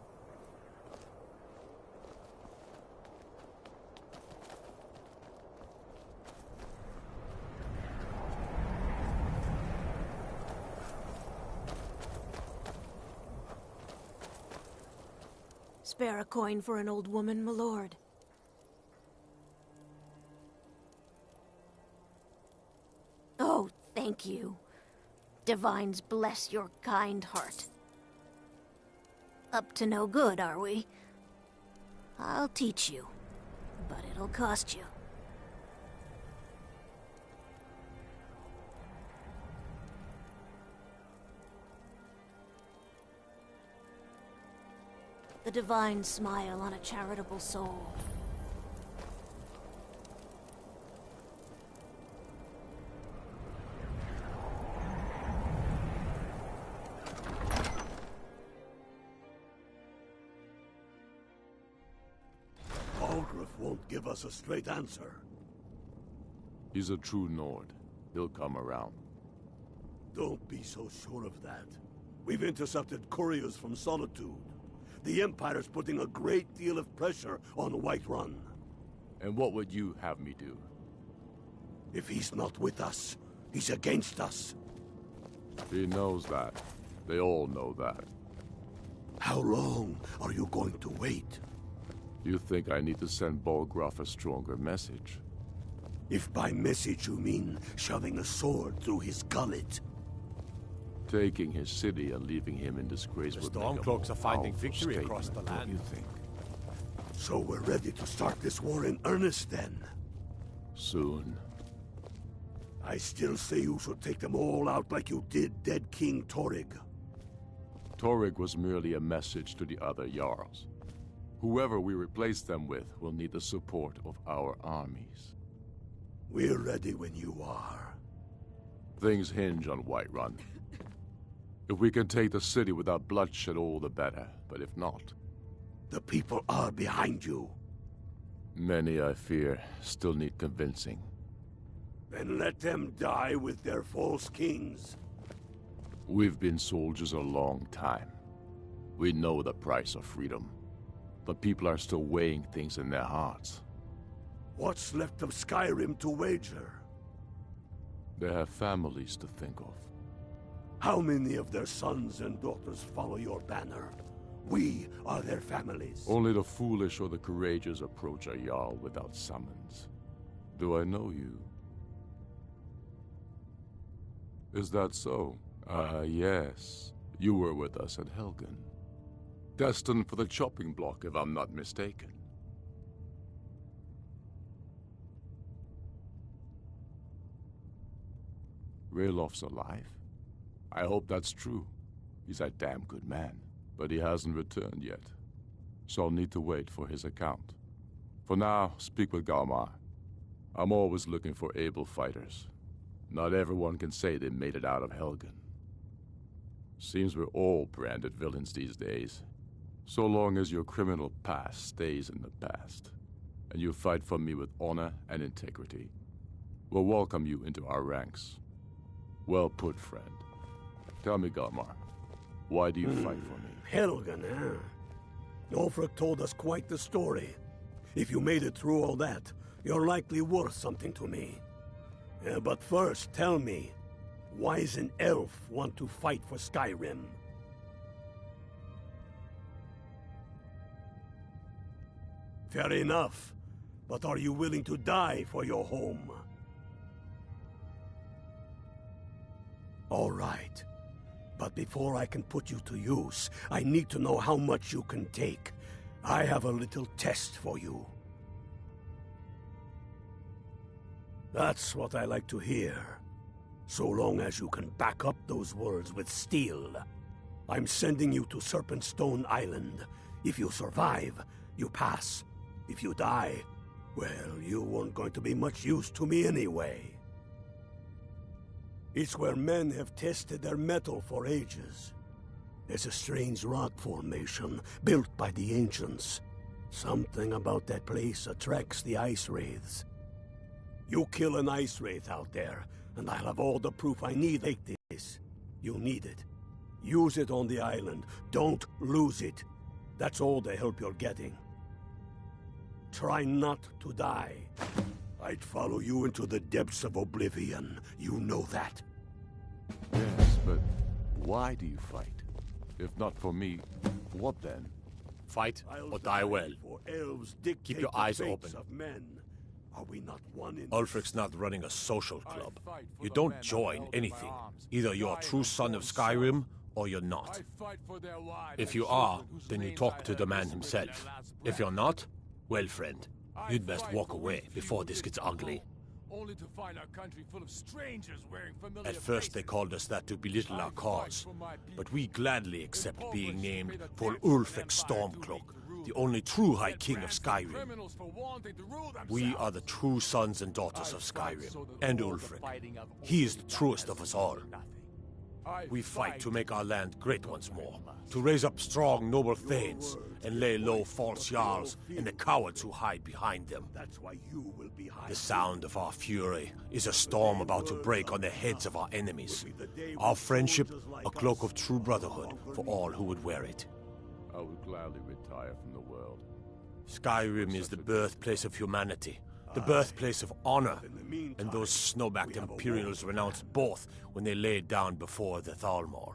Spare a coin for an old woman, my lord. Oh, thank you. Divines bless your kind heart. Up to no good, are we? I'll teach you, but it'll cost you. The divine smile on a charitable soul. Algrif won't give us a straight answer. He's a true Nord. He'll come around. Don't be so sure of that. We've intercepted couriers from Solitude. The Empire's putting a great deal of pressure on Whiterun. And what would you have me do? If he's not with us, he's against us. He knows that. They all know that. How long are you going to wait? You think I need to send Bolgraf a stronger message? If by message you mean shoving a sword through his gullet. Taking his city and leaving him in disgrace would make a Stormcloaks are finding powerful victory across the statement, don't land. you think? So we're ready to start this war in earnest then? Soon. I still say you should take them all out like you did dead King Torrig. Torrig was merely a message to the other Jarls. Whoever we replace them with will need the support of our armies. We're ready when you are. Things hinge on Whiterun. If we can take the city without bloodshed, all the better. But if not... The people are behind you. Many, I fear, still need convincing. Then let them die with their false kings. We've been soldiers a long time. We know the price of freedom. But people are still weighing things in their hearts. What's left of Skyrim to wager? They have families to think of. How many of their sons and daughters follow your banner? We are their families. Only the foolish or the courageous approach a Jarl without summons. Do I know you? Is that so? Yes. You were with us at Helgen. Destined for the chopping block, if I'm not mistaken. Railof's alive? I hope that's true. He's a damn good man, but he hasn't returned yet. So I'll need to wait for his account. For now, speak with Galmar. I'm always looking for able fighters. Not everyone can say they made it out of Helgen. Seems we're all branded villains these days. So long as your criminal past stays in the past, and you fight for me with honor and integrity, we'll welcome you into our ranks. Well put, friend. Tell me, Galmar, why do you fight for me? Helgen, huh? Ulfric told us quite the story. If you made it through all that, you're likely worth something to me. But first, tell me, why does an elf want to fight for Skyrim? Fair enough, but are you willing to die for your home? All right, but before I can put you to use, I need to know how much you can take. I have a little test for you. That's what I like to hear. So long as you can back up those words with steel. I'm sending you to Serpentstone Island. If you survive, you pass. If you die, well, you weren't going to be much use to me anyway. It's where men have tested their metal for ages. There's a strange rock formation built by the ancients. Something about that place attracts the ice wraiths. You kill an ice wraith out there, and I'll have all the proof I need like this. You'll need it. Use it on the island. Don't lose it. That's all the help you're getting. Try not to die. I'd follow you into the depths of oblivion. You know that. Yes, but why do you fight? If not for me, what then? Fight or die well. Keep your eyes open. Are we not one in Ulfric's not running a social club. You don't join anything. Either you're a true son of Skyrim, or you're not. If you are, then you talk to the man himself. If you're not, well, friend, you'd best walk away before this gets ugly. Only to find our country full of strangers wearing familiar At first they called us that to belittle our cause, but we gladly accept being named for Ulfric Stormcloak, the only true High King of Skyrim. We are the true sons and daughters of Skyrim, and Ulfric. He is the truest of us all. We fight to make our land great once more, to raise up strong, noble thanes, and lay low false jarls and the cowards who hide behind them. That's why you will be hiding. The sound of our fury is a storm about to break on the heads of our enemies. Our friendship, a cloak of true brotherhood for all who would wear it. I would gladly retire from the world. Skyrim is the birthplace of humanity, the birthplace of honor, and those snow-backed Imperials renounced both when they laid down before the Thalmor.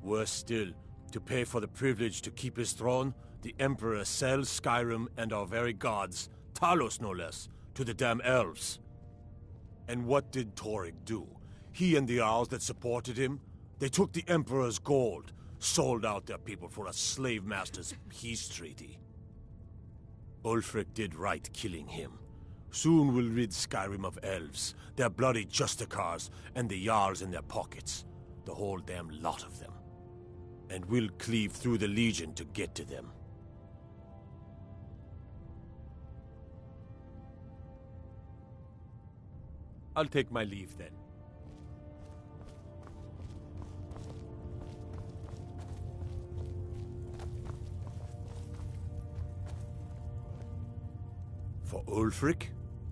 Worse still, to pay for the privilege to keep his throne, the Emperor sells Skyrim and our very gods, Talos no less, to the damn elves. And what did Torrig do? He and the Jarls that supported him? They took the Emperor's gold, sold out their people for a slave master's peace treaty. Ulfric did right killing him. Soon we'll rid Skyrim of elves, their bloody Justicars, and the Jarls in their pockets. The whole damn lot of them. And we'll cleave through the Legion to get to them. I'll take my leave then. For Ulfric?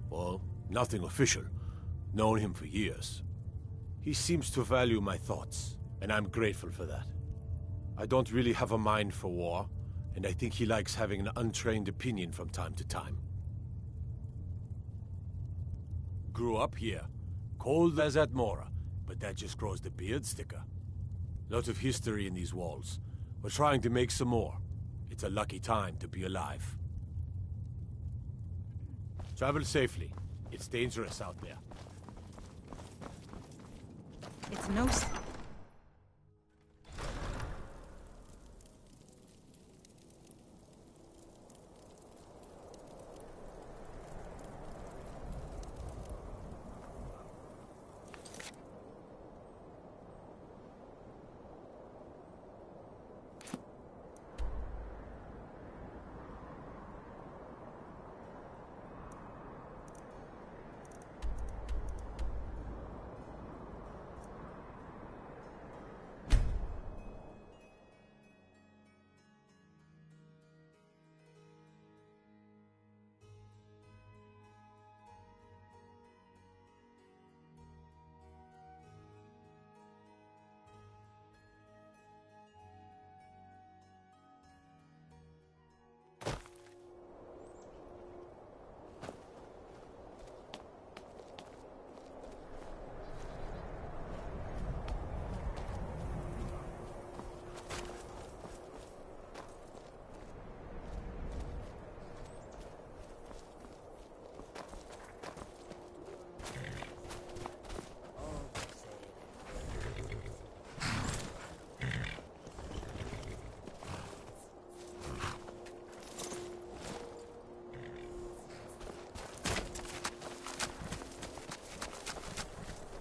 Well, nothing official. Known him for years. He seems to value my thoughts, and I'm grateful for that. I don't really have a mind for war, and I think he likes having an untrained opinion from time to time. Grew up here. Cold as at Mora, but that just grows the beard sticker. Lot of history in these walls. We're trying to make some more. It's a lucky time to be alive. Travel safely. It's dangerous out there. It's no...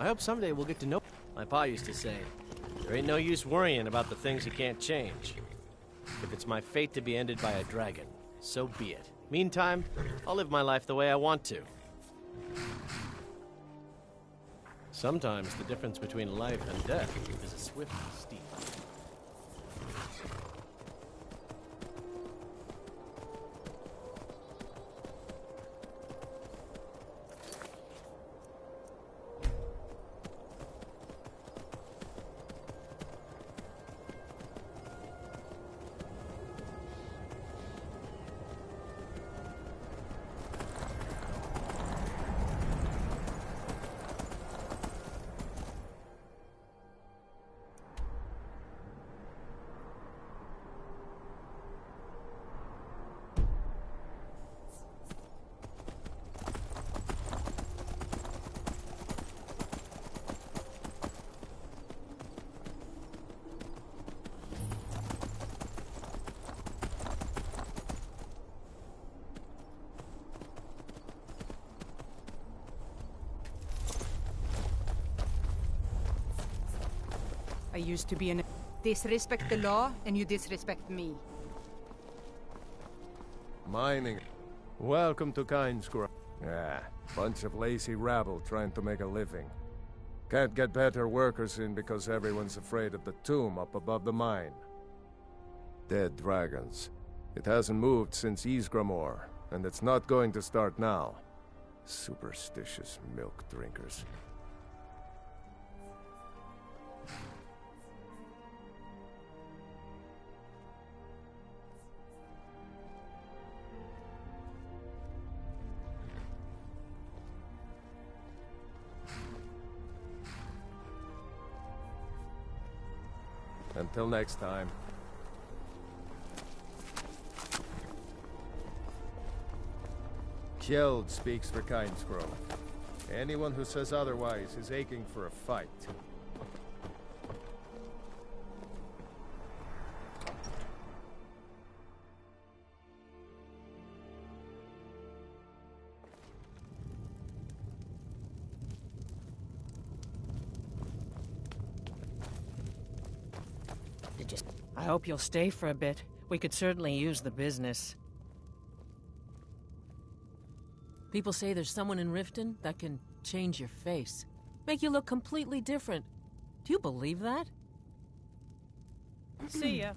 I hope someday we'll get to know... My pa used to say, there ain't no use worrying about the things you can't change. If it's my fate to be ended by a dragon, so be it. Meantime, I'll live my life the way I want to. Sometimes the difference between life and death is a swift and steep. I used to be an... Disrespect the law, and you disrespect me. Mining. Welcome to Kindscrow. Ah, bunch of lazy rabble trying to make a living. Can't get better workers in because everyone's afraid of the tomb up above the mine. Dead dragons. It hasn't moved since Ysgramor, and it's not going to start now. Superstitious milk drinkers. Until next time. Kjeld speaks for Kindscrow. Anyone who says otherwise is aching for a fight. I hope you'll stay for a bit. We could certainly use the business. People say there's someone in Riften that can change your face. Make you look completely different. Do you believe that? See ya.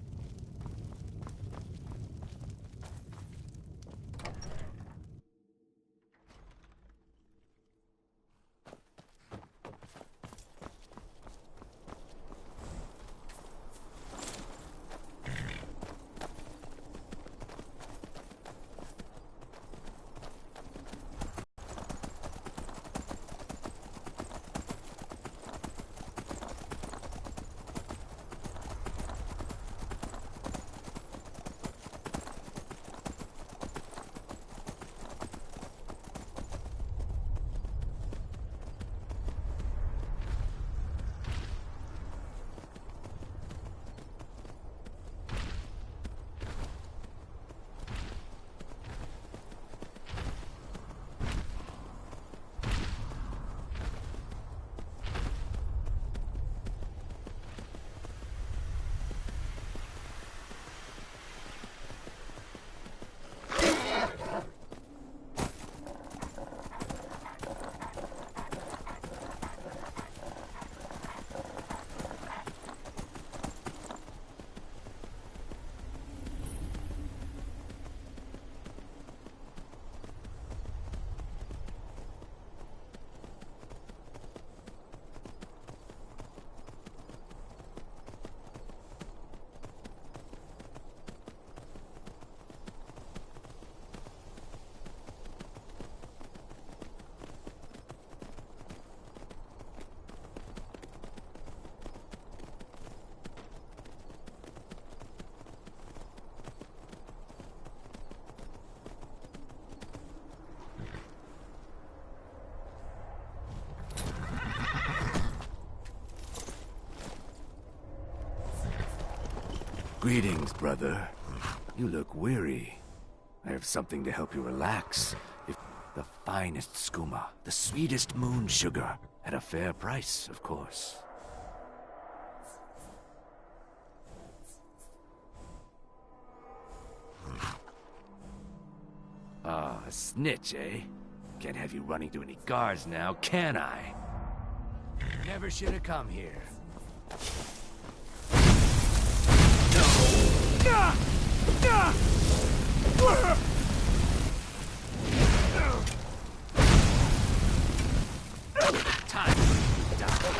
Greetings, brother. You look weary. I have something to help you relax. The finest skooma, the sweetest moon sugar, at a fair price, of course. Ah, a snitch, eh? Can't have you running to any guards now, can I? Never should have come here. Time to die.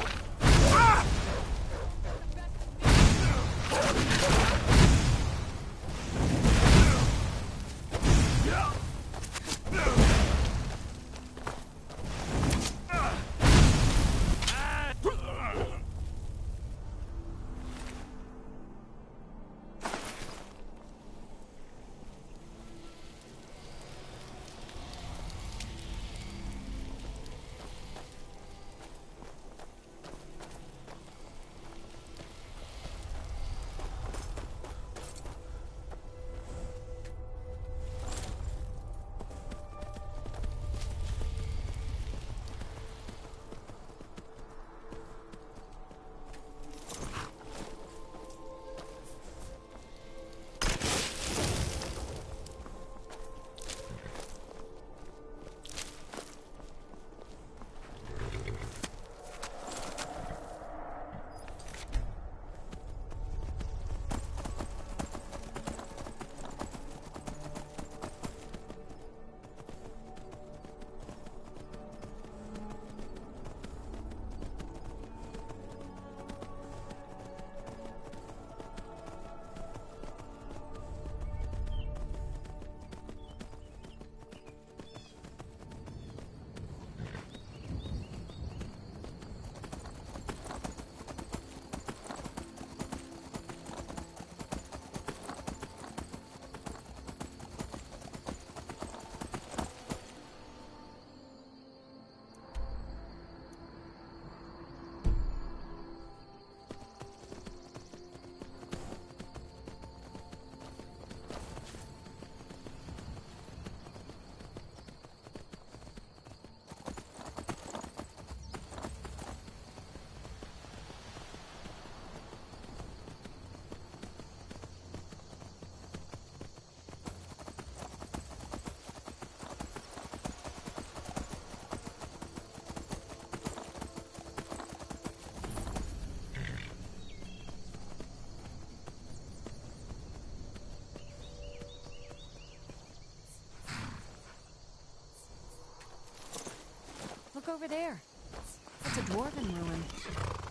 over there? That's a dwarven ruin.